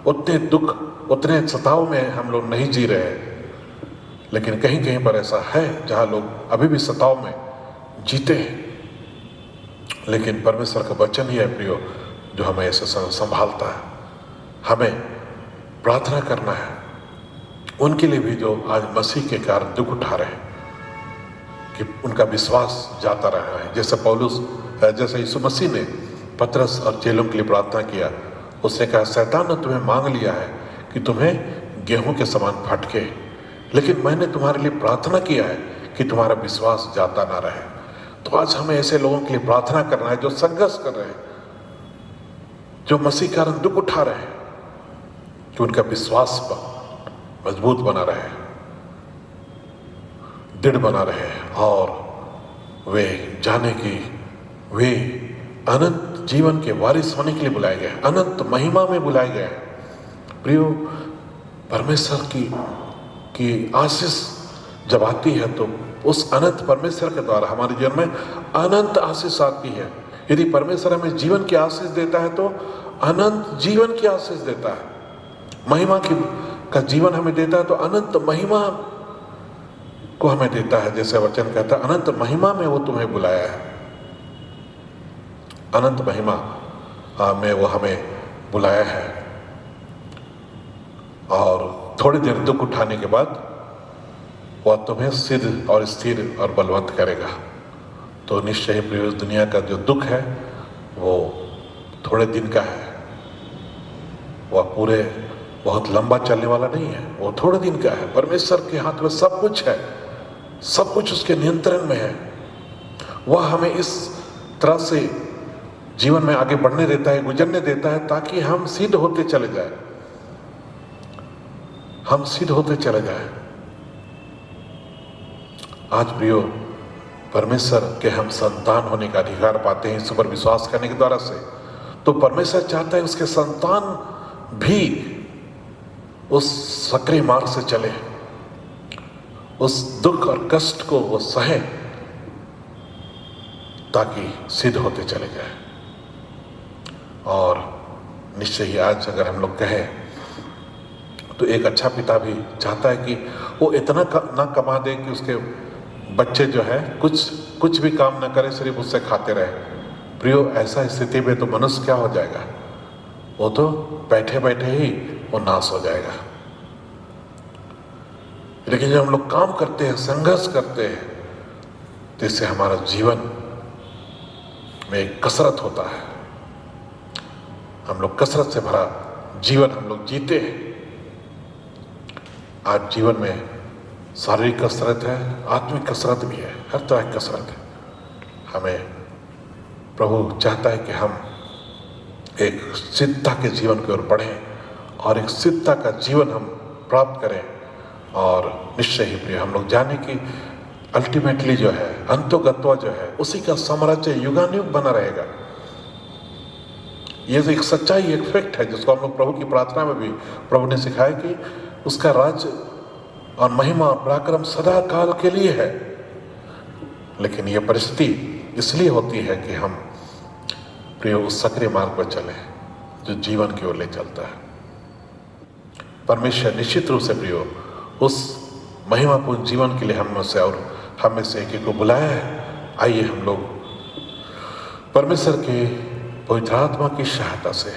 उतने दुख, उतने सताव में हम लोग नहीं जी रहे, लेकिन कहीं कहीं पर ऐसा है जहाँ लोग अभी भी सताव में जीते हैं। लेकिन परमेश्वर का वचन ही है प्रियो जो हमें ऐसे संभालता है। हमें प्रार्थना करना है उनके लिए भी जो आज मसीह के कारण दुख उठा रहे हैं, कि उनका विश्वास जाता रहा है। जैसे यीशु मसीह ने पतरस और चेलों के लिए प्रार्थना किया, उसने कहा शैतान ने तुम्हें मांग लिया है कि तुम्हें गेहूं के समान फटके, लेकिन मैंने तुम्हारे लिए प्रार्थना किया है कि तुम्हारा विश्वास जाता ना रहे। तो आज हमें ऐसे लोगों के लिए प्रार्थना करना है जो संघर्ष कर रहे हैं, जो मसीह कारण दुख उठा रहे हैं, कि उनका विश्वास मजबूत बना रहे, दृढ़ बना रहे, और वे जाने की वे अनंत जीवन के वारिस होने के लिए बुलाए गए, अनंत महिमा में बुलाए गए। प्रियो, परमेश्वर की आशीष जब आती है तो उस अनंत परमेश्वर के द्वारा हमारे जीवन में अनंत आशीष आती है। यदि परमेश्वर हमें जीवन की आशीष देता है तो अनंत जीवन की आशीष देता है। महिमा का जीवन हमें देता है तो अनंत महिमा को हमें देता है। जैसे वचन कहता है अनंत महिमा में वो तुम्हें बुलाया है, अनंत महिमा में वो हमें बुलाया है। और थोड़ी देर दुख उठाने के बाद वह तुम्हें सिद्ध और स्थिर और बलवंत करेगा। तो निश्चय ही प्रिय, दुनिया का जो दुख है वो थोड़े दिन का है, वह पूरे बहुत लंबा चलने वाला नहीं है, वो थोड़े दिन का है। परमेश्वर के हाथ में सब कुछ है, सब कुछ उसके नियंत्रण में है। वह हमें इस तरह से जीवन में आगे बढ़ने देता है, गुजरने देता है, ताकि हम सिद्ध होते चले जाए, हम सिद्ध होते चले जाए। आज प्रियो, परमेश्वर के हम संतान होने का अधिकार पाते हैं इस पर विश्वास करने के द्वारा से। तो परमेश्वर चाहता है उसके संतान भी उस सक्रिय मार्ग से चले, उस दुख और कष्ट को वो सहे, ताकि सिद्ध होते चले जाए। और निश्चय ही आज अगर हम लोग कहें तो एक अच्छा पिता भी चाहता है कि वो इतना ना कमा दे कि उसके बच्चे जो है कुछ भी काम ना करे, सिर्फ उससे खाते रहे। प्रियो, ऐसा स्थिति में तो मनुष्य क्या हो जाएगा, वो तो बैठे बैठे ही वो नाश हो जाएगा। लेकिन जब हम लोग काम करते हैं, संघर्ष करते हैं, तो इससे हमारा जीवन में एक कसरत होता है। हम लोग कसरत से भरा जीवन हम लोग जीते हैं। आज जीवन में शारीरिक कसरत है, आत्मिक कसरत भी है, हर तरह की कसरत है। हमें प्रभु चाहता है कि हम एक सिद्धता के जीवन की ओर बढ़ें और एक सिद्धता का जीवन हम प्राप्त करें। और निश्चय ही प्रिय, हम लोग जाने की अल्टीमेटली जो है, अंतोगत्वा जो है, उसी का साम्राज्य युगानुयुग बना रहेगा। ये एक सच्चाई, एक फैक्ट है जिसको हम लोग प्रभु की प्रार्थना में भी प्रभु ने सिखाया कि उसका राज्य और महिमा और पराक्रम सदा काल के लिए है। लेकिन यह परिस्थिति इसलिए होती है कि हम प्रिय उस सक्रिय मार्ग पर चले जो जीवन की ओर ले चलता है। परमेश्वर निश्चित रूप से प्रियो उस महिमापूर्ण जीवन के लिए हम में से एक को बुलाया है। आइए हम लोग परमेश्वर के पवित्र आत्मा की सहायता से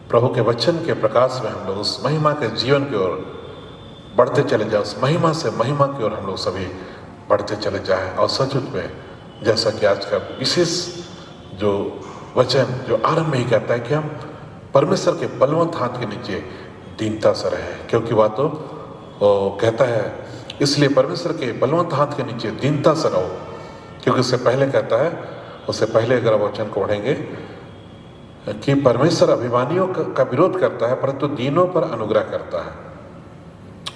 प्रभु के वचन के प्रकाश में हम लोग उस महिमा के जीवन की ओर बढ़ते चले जाए, उस महिमा से महिमा की ओर हम लोग सभी बढ़ते चले जाएं। और सचमुच में जैसा कि आज का विशेष जो वचन जो आरंभ में ही कहता है कि हम परमेश्वर के बलवंत हाथ के नीचे दीनता से रहे, क्योंकि वह तो वो कहता है इसलिए परमेश्वर के बलवंत हाथ के नीचे दीनता से रहो, क्योंकि उससे पहले कहता है, उससे पहले अगर वचन को पढ़ेंगे कि परमेश्वर अभिमानियों का विरोध करता है परंतु दीनों पर अनुग्रह करता है।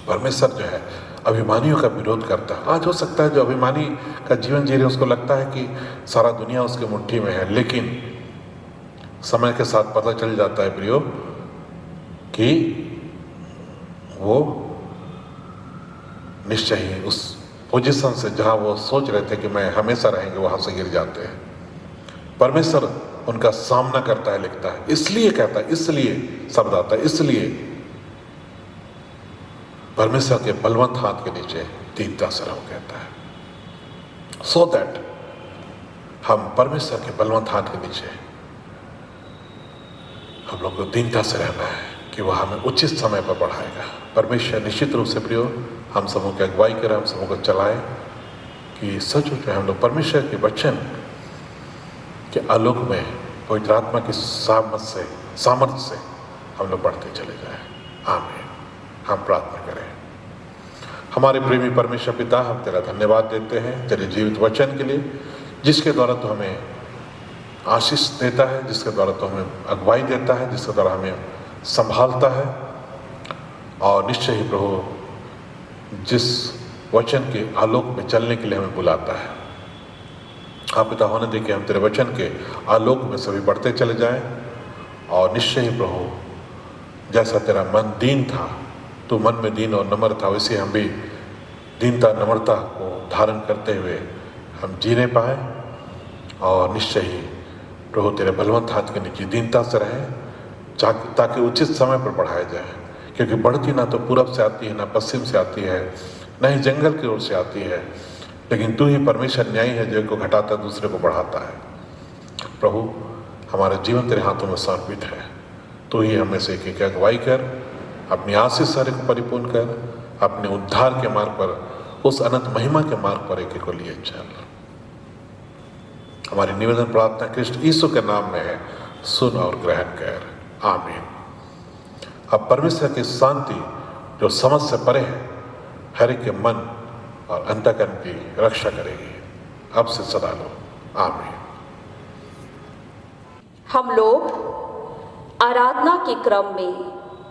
परमेश्वर जो है अभिमानियों का विरोध करता है। आज हो सकता है जो अभिमानी का जीवन जी रहे उसको लगता है कि सारा दुनिया उसके मुट्ठी में है, लेकिन समय के साथ पता चल जाता है प्रियो कि वो निश्चय ही उस पोजीशन से जहां वो सोच रहे थे कि मैं हमेशा रहेंगे वहां से गिर जाते हैं। परमेश्वर उनका सामना करता है, लिखता है, इसलिए कहता है, इसलिए शब्द आता है, इसलिए परमेश्वर के बलवंत हाथ के नीचे दीनता से रहो कहता है, सो दैट हम परमेश्वर के बलवंत हाथ के नीचे हम लोग को दीनता से रहना है कि वह हमें उचित समय पर बढ़ाएगा। परमेश्वर निश्चित रूप से प्रियो हम सबों की अगुवाई करें, हम सबों को चलाएं कि सचमुच में हम लोग परमेश्वर के वचन के आलोक में पवित्र आत्मा की सामर्थ्य से हम लोग बढ़ते चले जाएं। आमीन। हम प्रार्थना करें। हमारे प्रेमी परमेश्वर पिता, हम तेरा धन्यवाद देते हैं तेरे जीवित वचन के लिए, जिसके द्वारा तो हमें आशीष देता है, जिसके द्वारा तो हमें अगुवाई देता है, जिसके द्वारा हमें संभालता है। और निश्चय ही प्रभु जिस वचन के आलोक में चलने के लिए हमें बुलाता है, आप पिता होने दे के हम तेरे वचन के आलोक में सभी बढ़ते चले जाएं। और निश्चय ही प्रभु जैसा तेरा मन दीन था, तो मन में दीन और नम्र था, वैसे हम भी दीनता नम्रता को धारण करते हुए हम जीने पाए। और निश्चय ही प्रभु तेरे बलवंत हाथ के नीचे दीनता से रहे ताकि उचित समय पर बढ़ाया जाए, क्योंकि बढ़ती ना तो पूरब से आती है, ना पश्चिम से आती है, ना ही जंगल की ओर से आती है, लेकिन तू ही परमेश्वर न्यायी है जो एक को घटाता दूसरे को बढ़ाता है। प्रभु हमारा जीवन तेरे हाथों में समर्पित है, तू ही हमें से एक अगुवाई कर, अपनी आशीष सारे को परिपूर्ण कर, अपने उद्धार के मार्ग पर, उस अनंत महिमा के मार्ग पर एक को लिए चल। हमारी निवेदन प्रार्थना कृष्ण यीशु के नाम में है, सुन और ग्रहण कर। आमीन। अब परमेश्वर की शांति जो समझ से परे है, हर एक के मन और अंतःकरण की रक्षा करेगी, अब से सदा लो। आमीन। हम लोग आराधना के क्रम में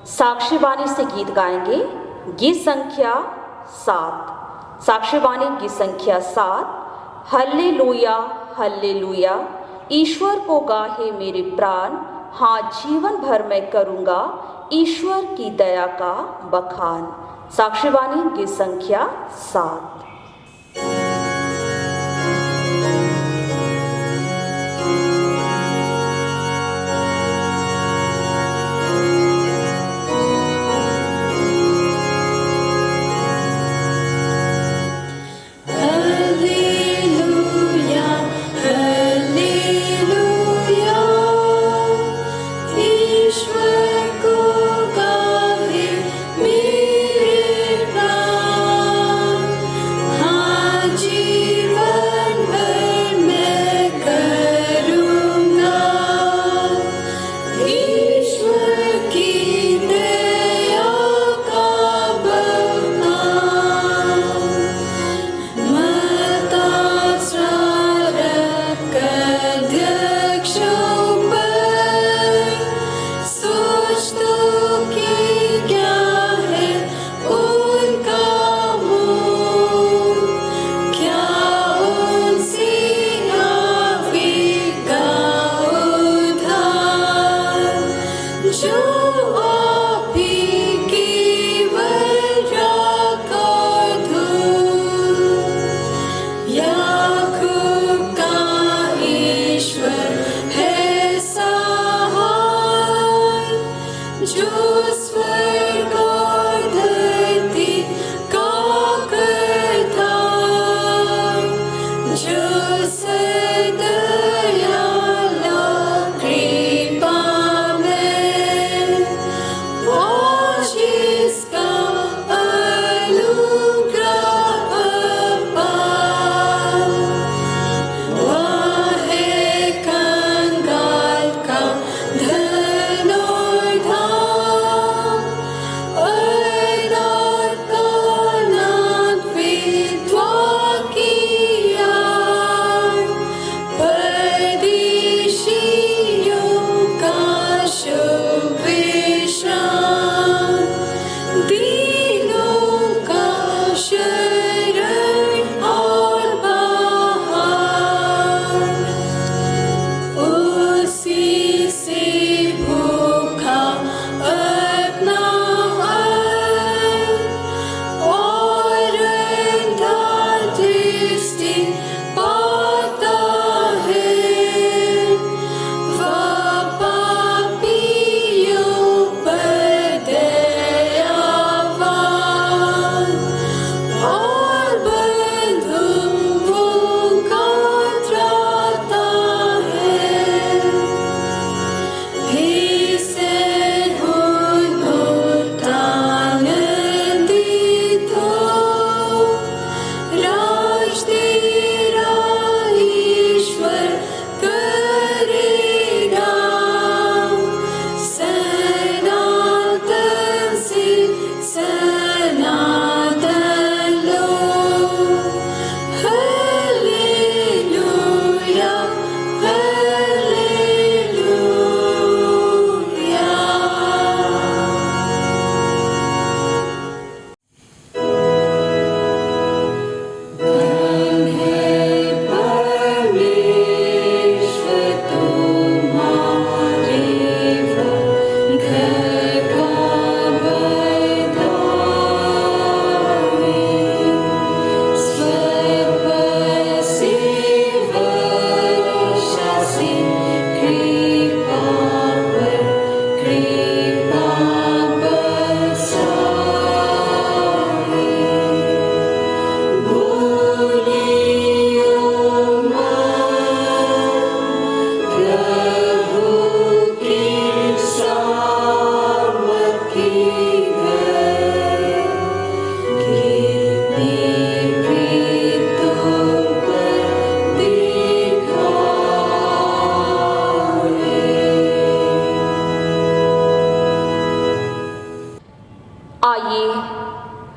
साक्षीवाणी से गीत गाएंगे। गीत संख्या 7, साक्षीवाणी गीत संख्या 7। हल्लेलुया हल्लेलुया, ईश्वर को गाहे मेरे प्राण, हाँ जीवन भर मैं करूँगा ईश्वर की दया का बखान। साक्षीवाणी गीत संख्या 7। ईश्वर को गाहे मेरे प्राण,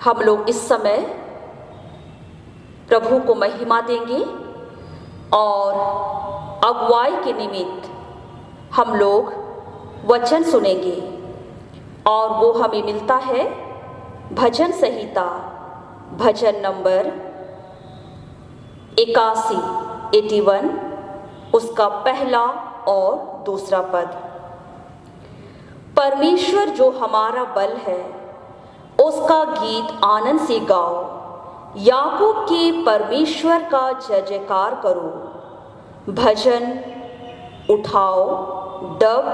हम लोग इस समय प्रभु को महिमा देंगे और अगुवाई के निमित्त हम लोग वचन सुनेंगे और वो हमें मिलता है भजन संहिता भजन नंबर 81 उसका पहला और दूसरा पद। परमेश्वर जो हमारा बल है उसका गीत आनंद से गाओ, याकूब के परमेश्वर का जय जयकार करो। भजन उठाओ, डब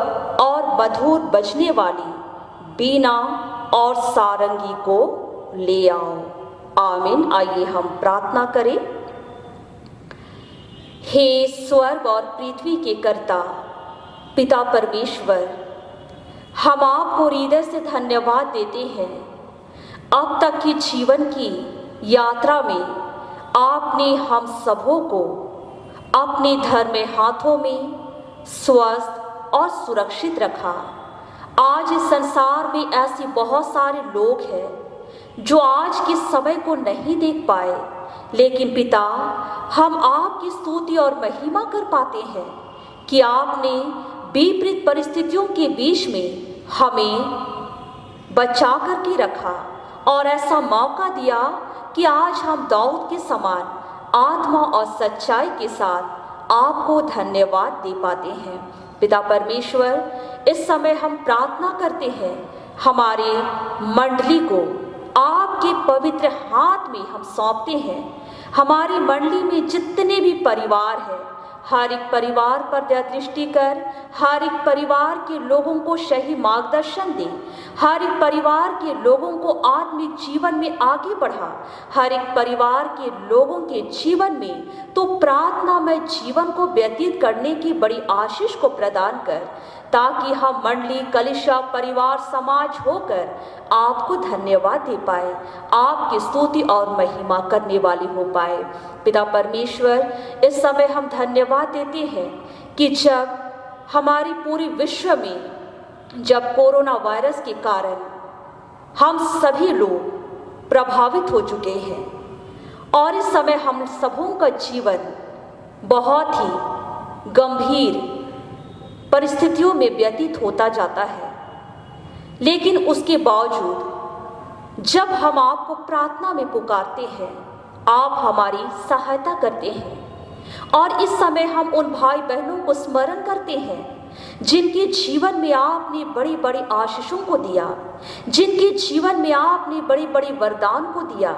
और मधुर बजने वाली बीना और सारंगी को ले आओ। आमीन। आइए हम प्रार्थना करें। हे स्वर्ग और पृथ्वी के कर्ता पिता परमेश्वर, हम आपको हृदय से धन्यवाद देते हैं। अब तक की जीवन की यात्रा में आपने हम सबों को अपने धर्म हाथों में स्वस्थ और सुरक्षित रखा। आज इस संसार में ऐसे बहुत सारे लोग हैं जो आज के समय को नहीं देख पाए, लेकिन पिता हम आपकी स्तुति और महिमा कर पाते हैं कि आपने विपरीत परिस्थितियों के बीच में हमें बचा करके रखा और ऐसा मौका दिया कि आज हम दाऊद के समान आत्मा और सच्चाई के साथ आपको धन्यवाद दे पाते हैं। पिता परमेश्वर, इस समय हम प्रार्थना करते हैं, हमारे मंडली को आपके पवित्र हाथ में हम सौंपते हैं। हमारी मंडली में जितने भी परिवार हैं, हर एक परिवार पर दया दृष्टि कर, हर एक परिवार के लोगों को सही मार्गदर्शन दे, हर एक परिवार के लोगों को आत्मिक जीवन में आगे बढ़ा, हर एक परिवार के लोगों के जीवन में तो प्रार्थना में जीवन को व्यतीत करने की बड़ी आशीष को प्रदान कर, ताकि हम मंडली कलिशा परिवार समाज होकर आपको धन्यवाद दे पाए, आपकी स्तुति और महिमा करने वाली हो पाए। पिता परमेश्वर, इस समय हम धन्यवाद देते हैं कि जब हमारी पूरी विश्व में जब कोरोना वायरस के कारण हम सभी लोग प्रभावित हो चुके हैं और इस समय हम सबों का जीवन बहुत ही गंभीर परिस्थितियों में व्यतीत होता जाता है, लेकिन उसके बावजूद जब हम आपको प्रार्थना में पुकारते हैं, आप हमारी सहायता करते हैं। और इस समय हम उन भाई बहनों को स्मरण करते हैं जिनके जीवन में आपने बड़ी बड़ी आशीषों को दिया, जिनके जीवन में आपने बड़ी बड़ी वरदान को दिया,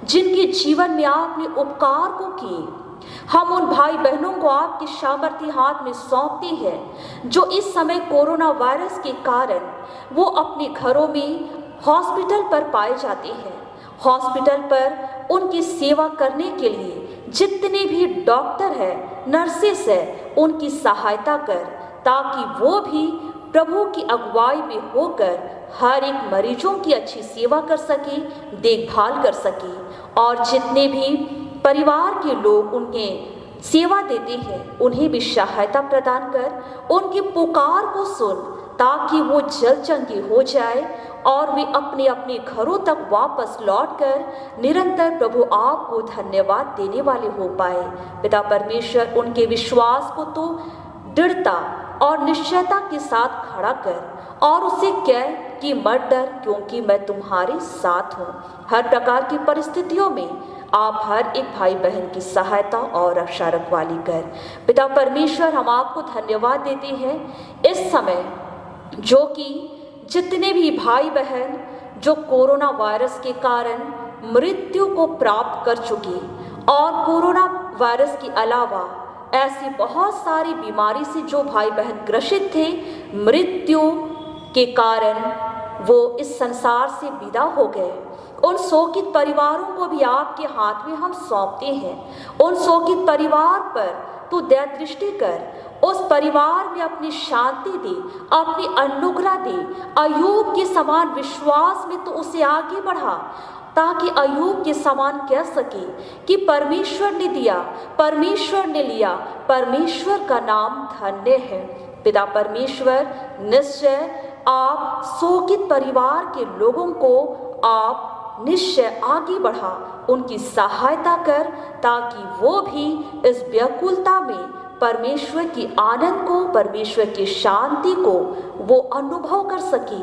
जिनके जीवन में आपने उपकार को किए। हम उन भाई बहनों को आपके सामर्थ्य हाथ में सौंपते हैं जो इस समय कोरोना वायरस के कारण वो अपने घरों में हॉस्पिटल पर पाए जाते हैं। हॉस्पिटल पर उनकी सेवा करने के लिए जितने भी डॉक्टर हैं, नर्सेस हैं, उनकी सहायता कर, ताकि वो भी प्रभु की अगुवाई में होकर हर एक मरीजों की अच्छी सेवा कर सके, देखभाल कर सके। और जितने भी परिवार के लोग उनके सेवा देते हैं, उन्हें भी सहायता प्रदान कर, उनकी पुकार को सुन, ताकि वो जल्द चंगे हो जाए और वे अपने अपने घरों तक वापस लौटकर निरंतर प्रभु आपको धन्यवाद देने वाले हो पाए। पिता परमेश्वर, उनके विश्वास को तो दृढ़ता और निश्चयता के साथ खड़ा कर और उसे कह कि मत डर, क्योंकि मैं तुम्हारे साथ हूँ। हर प्रकार की परिस्थितियों में आप हर एक भाई बहन की सहायता और रक्षा रखवाली कर। पिता परमेश्वर, हम आपको धन्यवाद देते हैं इस समय जो कि जितने भी भाई बहन जो कोरोना वायरस के कारण मृत्यु को प्राप्त कर चुके और कोरोना वायरस के अलावा ऐसी बहुत सारी बीमारी से जो भाई बहन ग्रसित थे, मृत्यु के कारण वो इस संसार से विदा हो गए, उन शोकित परिवारों को भी आपके हाथ में हम सौंपते हैं। उन शोकित परिवार पर तू दया दृष्टि कर, उस परिवार में अपनी शांति दे, अपनी अनुग्रह दे। अय्यूब के समान विश्वास में तो उसे आगे बढ़ा, ताकि अय्यूब के समान कह सके कि परमेश्वर ने दिया, परमेश्वर ने लिया, परमेश्वर का नाम धन्य है। पिता परमेश्वर, निश्चय आप शोकित परिवार के लोगों को आप निश्चय आगे बढ़ा, उनकी सहायता कर, ताकि वो भी इस व्याकुलता में परमेश्वर की आनंद को, परमेश्वर की शांति को वो अनुभव कर सके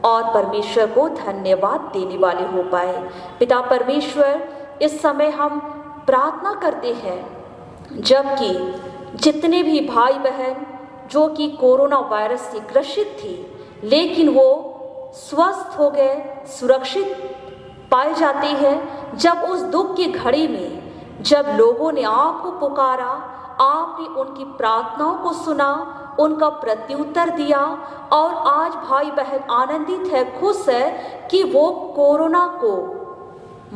और परमेश्वर को धन्यवाद देने वाले हो पाए। पिता परमेश्वर, इस समय हम प्रार्थना करते हैं, जबकि जितने भी भाई बहन जो कि कोरोना वायरस से ग्रसित थे, लेकिन वो स्वस्थ हो गए, सुरक्षित पाए जाते हैं, जब उस दुख की घड़ी में जब लोगों ने आपको पुकारा, आपने उनकी प्रार्थनाओं को सुना, उनका प्रत्युत्तर दिया और आज भाई बहन आनंदित है, खुश है कि वो कोरोना को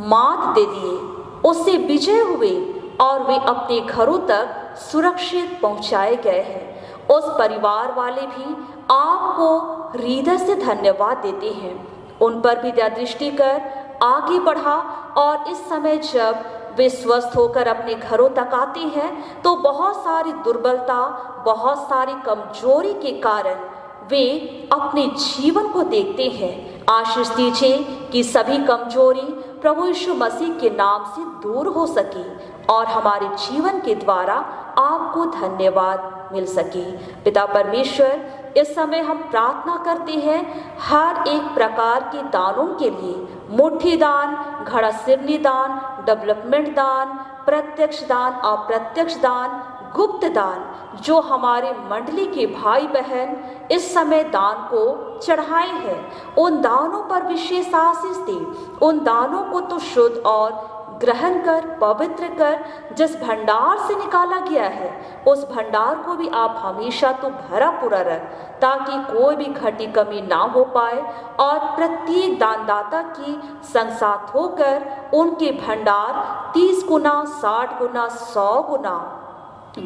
मात दे दिए, उससे विजय हुए और वे अपने घरों तक सुरक्षित पहुंचाए गए हैं। उस परिवार वाले भी आपको हृदय से धन्यवाद देते हैं। उन पर भी दया दृष्टि कर आगे बढ़ा और इस समय जब वे स्वस्थ होकर अपने घरों तक आते हैं तो बहुत सारी दुर्बलता, बहुत सारी कमजोरी के कारण वे अपने जीवन को देखते हैं। आशीष दीजिए कि सभी कमजोरी प्रभु यीशु मसीह के नाम से दूर हो सके और हमारे जीवन के द्वारा आपको धन्यवाद मिल सके। पिता परमेश्वर, इस समय हम प्रार्थना करते हैं हर एक प्रकार के दानों के लिए, मुट्ठी दान, घड़ा सिरनी दान, डेवलपमेंट दान, प्रत्यक्ष दान, अप्रत्यक्ष दान, गुप्त दान, जो हमारे मंडली के भाई बहन इस समय दान को चढ़ाए हैं, उन दानों पर विशेष आशीष दे। उन दानों को तो शुद्ध और ग्रहण कर, पवित्र कर, जिस भंडार से निकाला गया है उस भंडार को भी आप हमेशा तो भरा पूरा रख, ताकि कोई भी घटी कमी ना हो पाए और प्रत्येक दानदाता की संसाथ होकर उनके भंडार 30 गुना, 60 गुना, 100 गुना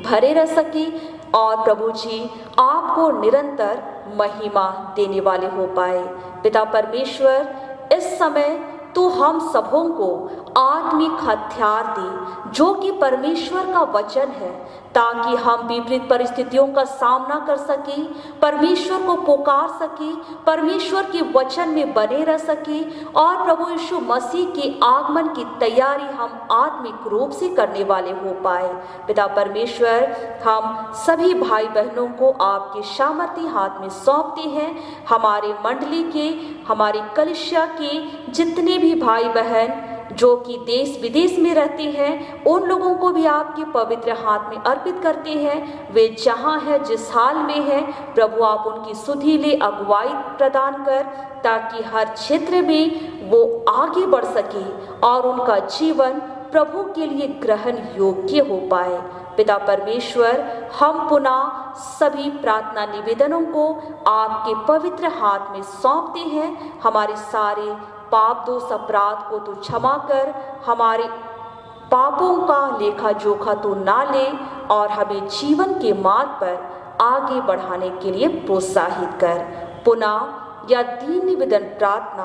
भरे रह सके और प्रभु जी आपको निरंतर महिमा देने वाले हो पाए। पिता परमेश्वर, इस समय तो हम सबों को आत्मिक हथियार दे जो कि परमेश्वर का वचन है, ताकि हम विपरीत परिस्थितियों का सामना कर सके, परमेश्वर को पुकार सके, परमेश्वर के वचन में बने रह सके और प्रभु यीशु मसीह के आगमन की तैयारी हम आत्मिक रूप से करने वाले हो पाए। पिता परमेश्वर, हम सभी भाई बहनों को आपके सामर्थी हाथ में सौंपते हैं। हमारे मंडली के, हमारी कलीसिया के जितने भी भाई बहन जो कि देश विदेश में रहते हैं, उन लोगों को भी आपके पवित्र हाथ में अर्पित करते हैं। वे जहाँ हैं, जिस हाल में हैं, प्रभु आप उनकी सुधीली अगुवाई प्रदान कर, ताकि हर क्षेत्र में वो आगे बढ़ सके और उनका जीवन प्रभु के लिए ग्रहण योग्य हो पाए। पिता परमेश्वर, हम पुनः सभी प्रार्थना निवेदनों को आपके पवित्र हाथ में सौंपते हैं। हमारे सारे पाप, दोष, अपराध को तू क्षमा कर, हमारे पापों का लेखा जोखा तू ना ले और हमें जीवन के मार्ग पर आगे बढ़ाने के लिए प्रोत्साहित कर। पुनः यह दीन निवेदन प्रार्थना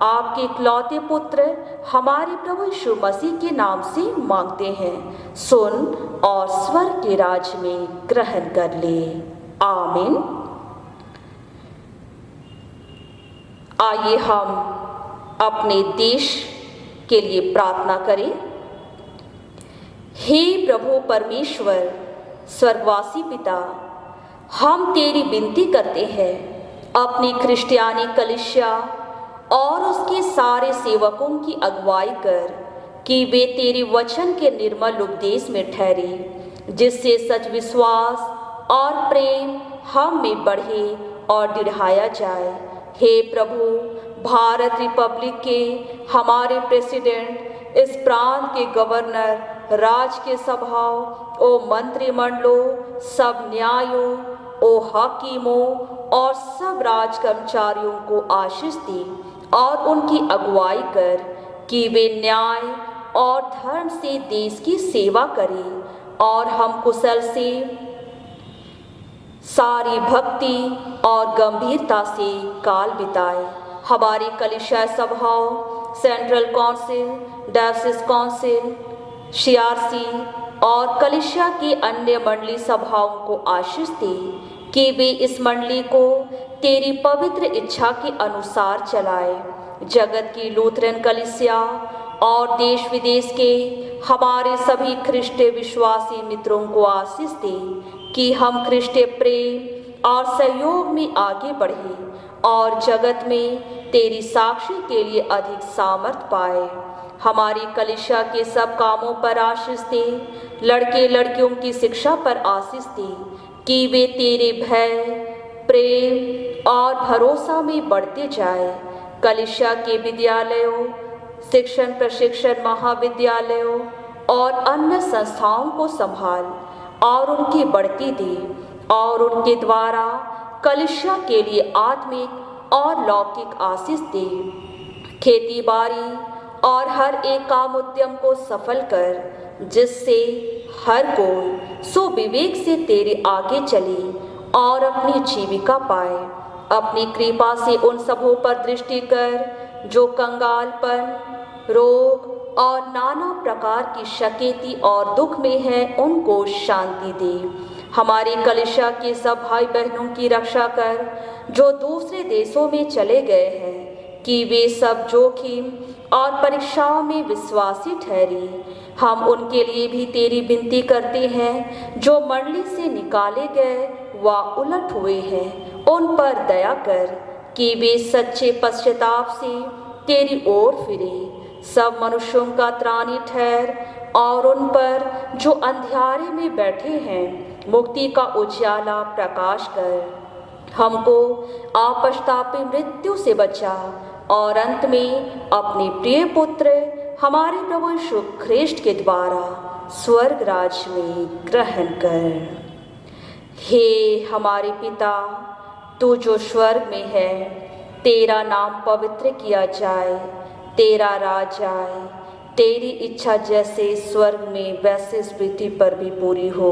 आपके इकलौते पुत्र हमारे प्रभु यीशु मसीह के नाम से मांगते हैं। सुन और स्वर्ग के राज में ग्रहण कर ले। आमीन। आइए हम अपने देश के लिए प्रार्थना करें। हे प्रभु परमेश्वर, स्वर्गवासी पिता, हम तेरी विनती करते हैं अपनी क्रिश्चियानी कलीसिया और उसके सारे सेवकों की अगुवाई कर कि वे तेरे वचन के निर्मल उपदेश में ठहरे, जिससे सच विश्वास और प्रेम हम में बढ़े और दृढ़ाया जाए। हे प्रभु, भारत रिपब्लिक के हमारे प्रेसिडेंट, इस प्रांत के गवर्नर, राज के सभाओं, ओ मंत्रिमंडलों, सब न्यायों, ओ हाकिमों और सब राज कर्मचारियों को आशीष दे और उनकी अगुवाई कर कि वे न्याय और धर्म से देश की सेवा करें और हम कुशल से सारी भक्ति और गंभीरता से काल बिताए। हमारी कलीसिया सभाओं, सेंट्रल काउंसिल, डायोसिस काउंसिल, सीआरसी और कलीसिया की अन्य मंडली सभाओं को आशीष दे कि वे इस मंडली को तेरी पवित्र इच्छा के अनुसार चलाए, जगत की लूथरन कलीसिया और देश विदेश के हमारे सभी ख्रिस्तीय विश्वासी मित्रों को आशीष दे कि हम ख्रिस्तीय प्रेम और सहयोग में आगे बढ़े और जगत में तेरी साक्षी के लिए अधिक सामर्थ पाए। हमारी कलीसिया के सब कामों पर आशीष दे, लड़के लड़कियों की शिक्षा पर आशीष दे कि वे तेरे भय, प्रेम और भरोसा में बढ़ते जाए। कलीसिया के विद्यालयों, शिक्षण प्रशिक्षण महाविद्यालयों और अन्य संस्थाओं को संभाल और उनकी बढ़ती दे और उनके द्वारा कलीसिया के लिए आत्मिक और लौकिक आशीष दे। खेती बाड़ी और हर एक काम उद्यम को सफल कर, जिससे हर कोई सुविवेक से तेरे आगे चले और अपनी जीविका पाए। अपनी कृपा से उन सबों पर दृष्टि कर जो कंगालपन, रोग और नाना प्रकार की शकेती और दुख में है, उनको शांति दे। हमारी कलीसिया के सब भाई बहनों की रक्षा कर जो दूसरे देशों में चले गए हैं, कि वे सब जोखिम और परीक्षाओं में विश्वासी ठहरे। हम उनके लिए भी तेरी विनती करते हैं जो मंडली से निकाले गए व उलट हुए हैं। उन पर दया कर कि वे सच्चे पश्चाताप से तेरी ओर फिरे। सब मनुष्यों का त्राणी ठहर और उन पर जो अंधियारे में बैठे हैं मुक्ति का उजाला प्रकाश कर। हमको आपश्तापी मृत्यु से बचा और अंत में अपने प्रिय पुत्र हमारे प्रभु यीशु ख्रिस्ट के द्वारा स्वर्ग राज में ग्रहण कर। हे हमारे पिता, तू जो स्वर्ग में है, तेरा नाम पवित्र किया जाए, तेरा राज आए, तेरी इच्छा जैसे स्वर्ग में वैसे इस पृथ्वी पर भी पूरी हो।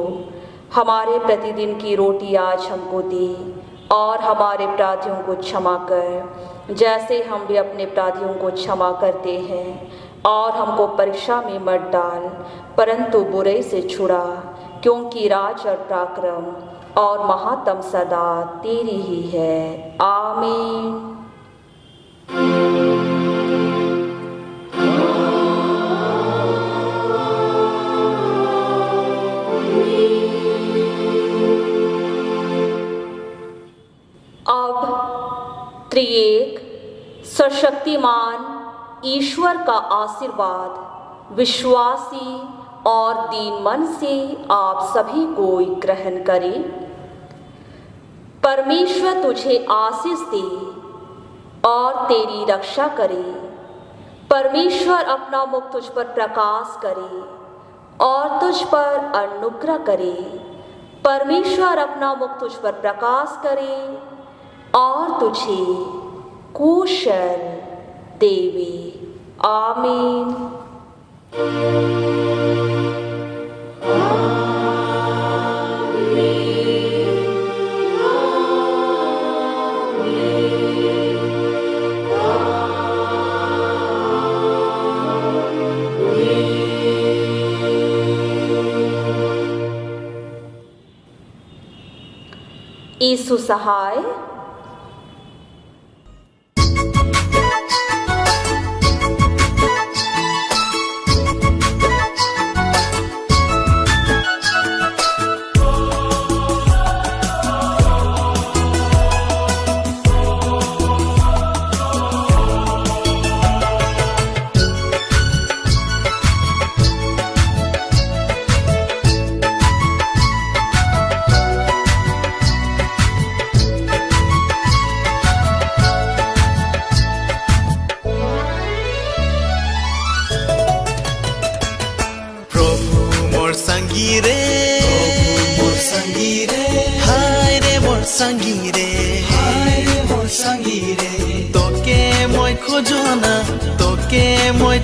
हमारे प्रतिदिन की रोटी आज हमको दे और हमारे अपराधियों को क्षमा कर, जैसे हम भी अपने अपराधियों को क्षमा करते हैं। और हमको परीक्षा में मत डाल, परंतु बुरे से छुड़ा, क्योंकि राज और पराक्रम और महात्म सदा तेरी ही है। आमीन। अब त्रिएक सशक्तिमान ईश्वर का आशीर्वाद विश्वासी और दीन मन से आप सभी को ग्रहण करें। परमेश्वर तुझे आशीष दे और तेरी रक्षा करे। परमेश्वर अपना मुख तुझ पर प्रकाश करे और तुझ पर अनुग्रह करे। परमेश्वर अपना मुख तुझ पर प्रकाश करे और तुझे कुशल देवे। आमीन। यीशु सहाय।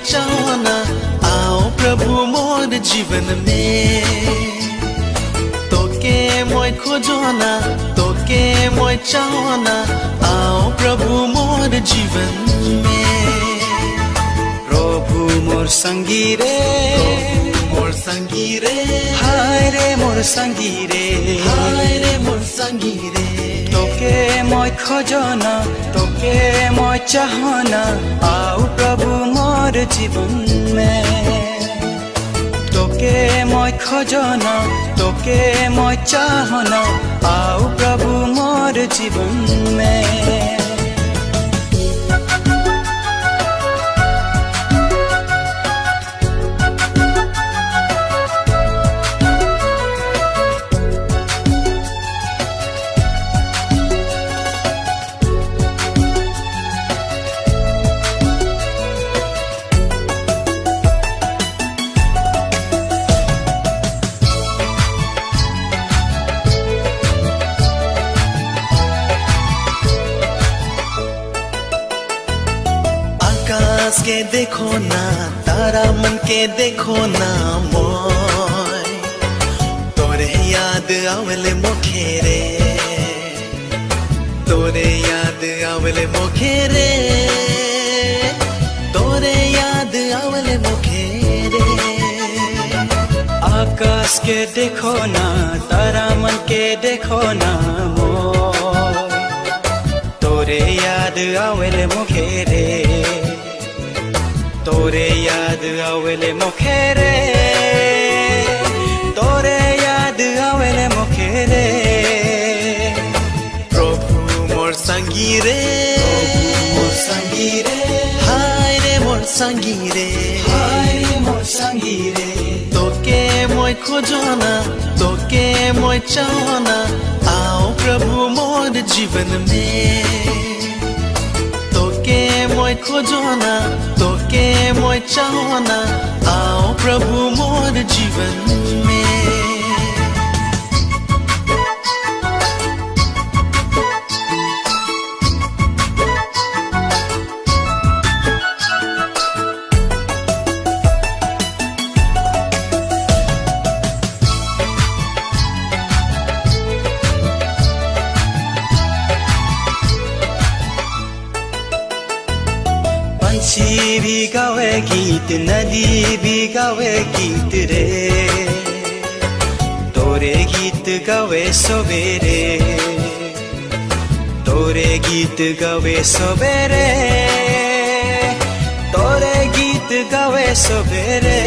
चाहना आओ प्रभु मोर जीवन में, तोके मोय खोजना, तोके मोय चाहना आओ प्रभु मोर जीवन में। प्रभु मोर संगी रे, मोर संगी रे, हाय रे मोर संगी रे, हाय रे मोर संगी रे, तोके মই খোজনা তোকে মই চাহনা आओ प्रभु मोर जीवन में তোকে মই খোজনা তোকে মই চাহনা आओ प्रभु मोर जीवन में आकाश के देखो ना तारा मन के देखो ना मोय तोरे याद आवले मोखे रे तोरे याद आवले मोखे रे तोरे याद आवले मोखे रे आकाश के देखो ना तारा मन के देखो ना मोय तोरे याद आवले मोखे रे तोरे याद आवेले मोखे रे तोरे याद आवेले मोखे रे प्रभु मोर संगी रे हाय रे मोर संगी रे हाय रे मोर संगी रे तोके मोय खोजना तोके मोय चाहना आओ प्रभु मोर जीवन में তোকে মই খোজনা তোকে মই চাহনা आओ प्रभु मोर जीवन में पंछी भी गावे गीत नदी भी गावे गीत रे तोरे गीत गावे सवेरे तोरे गीत गावे सवेरे तोरे गीत गावे सवेरे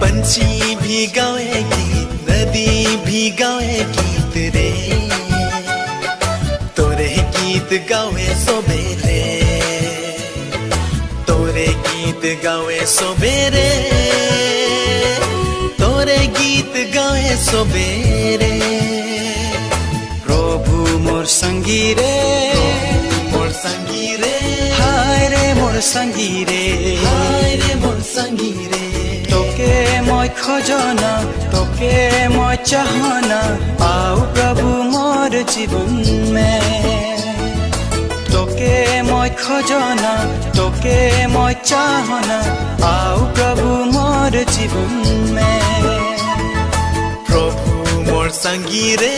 पंछी भी गावे गीत नदी भी गावे गीत रे तोरे गीत गावे सवेरे तोरे गीत गावे सवेरे तोरे गीत गावे सवेरे प्रभु मोर संगी रे हाय रे मोर संगी रे हाय रे मोर संगी रे तोके मोय खोजना तोके मोय चाहना आओ प्रभु मोर जीवन में তোকে মই খোজনা তোকে মই চাহনা आओ प्रभु मोर जीवन में प्रभु मोर संगी रे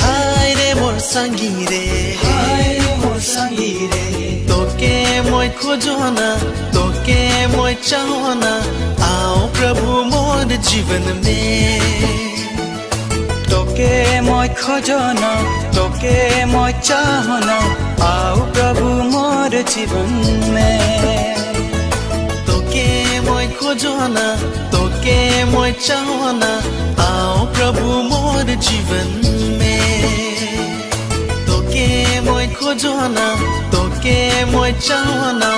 हाय रे मोर संगी रे हाय रे मोर संगी रे তোকে মই খোজনা তোকে মই চাহনা आओ प्रभु मोर जीवन में তোকে মই খোজনা তোকে মই চাহনা आओ प्रभु मोर जीवन में তোকে মই খোজনা তোকে মই চাহনা आओ प्रभु मोर जीवन में তোকে মই খোজনা তোকে মই চাহনা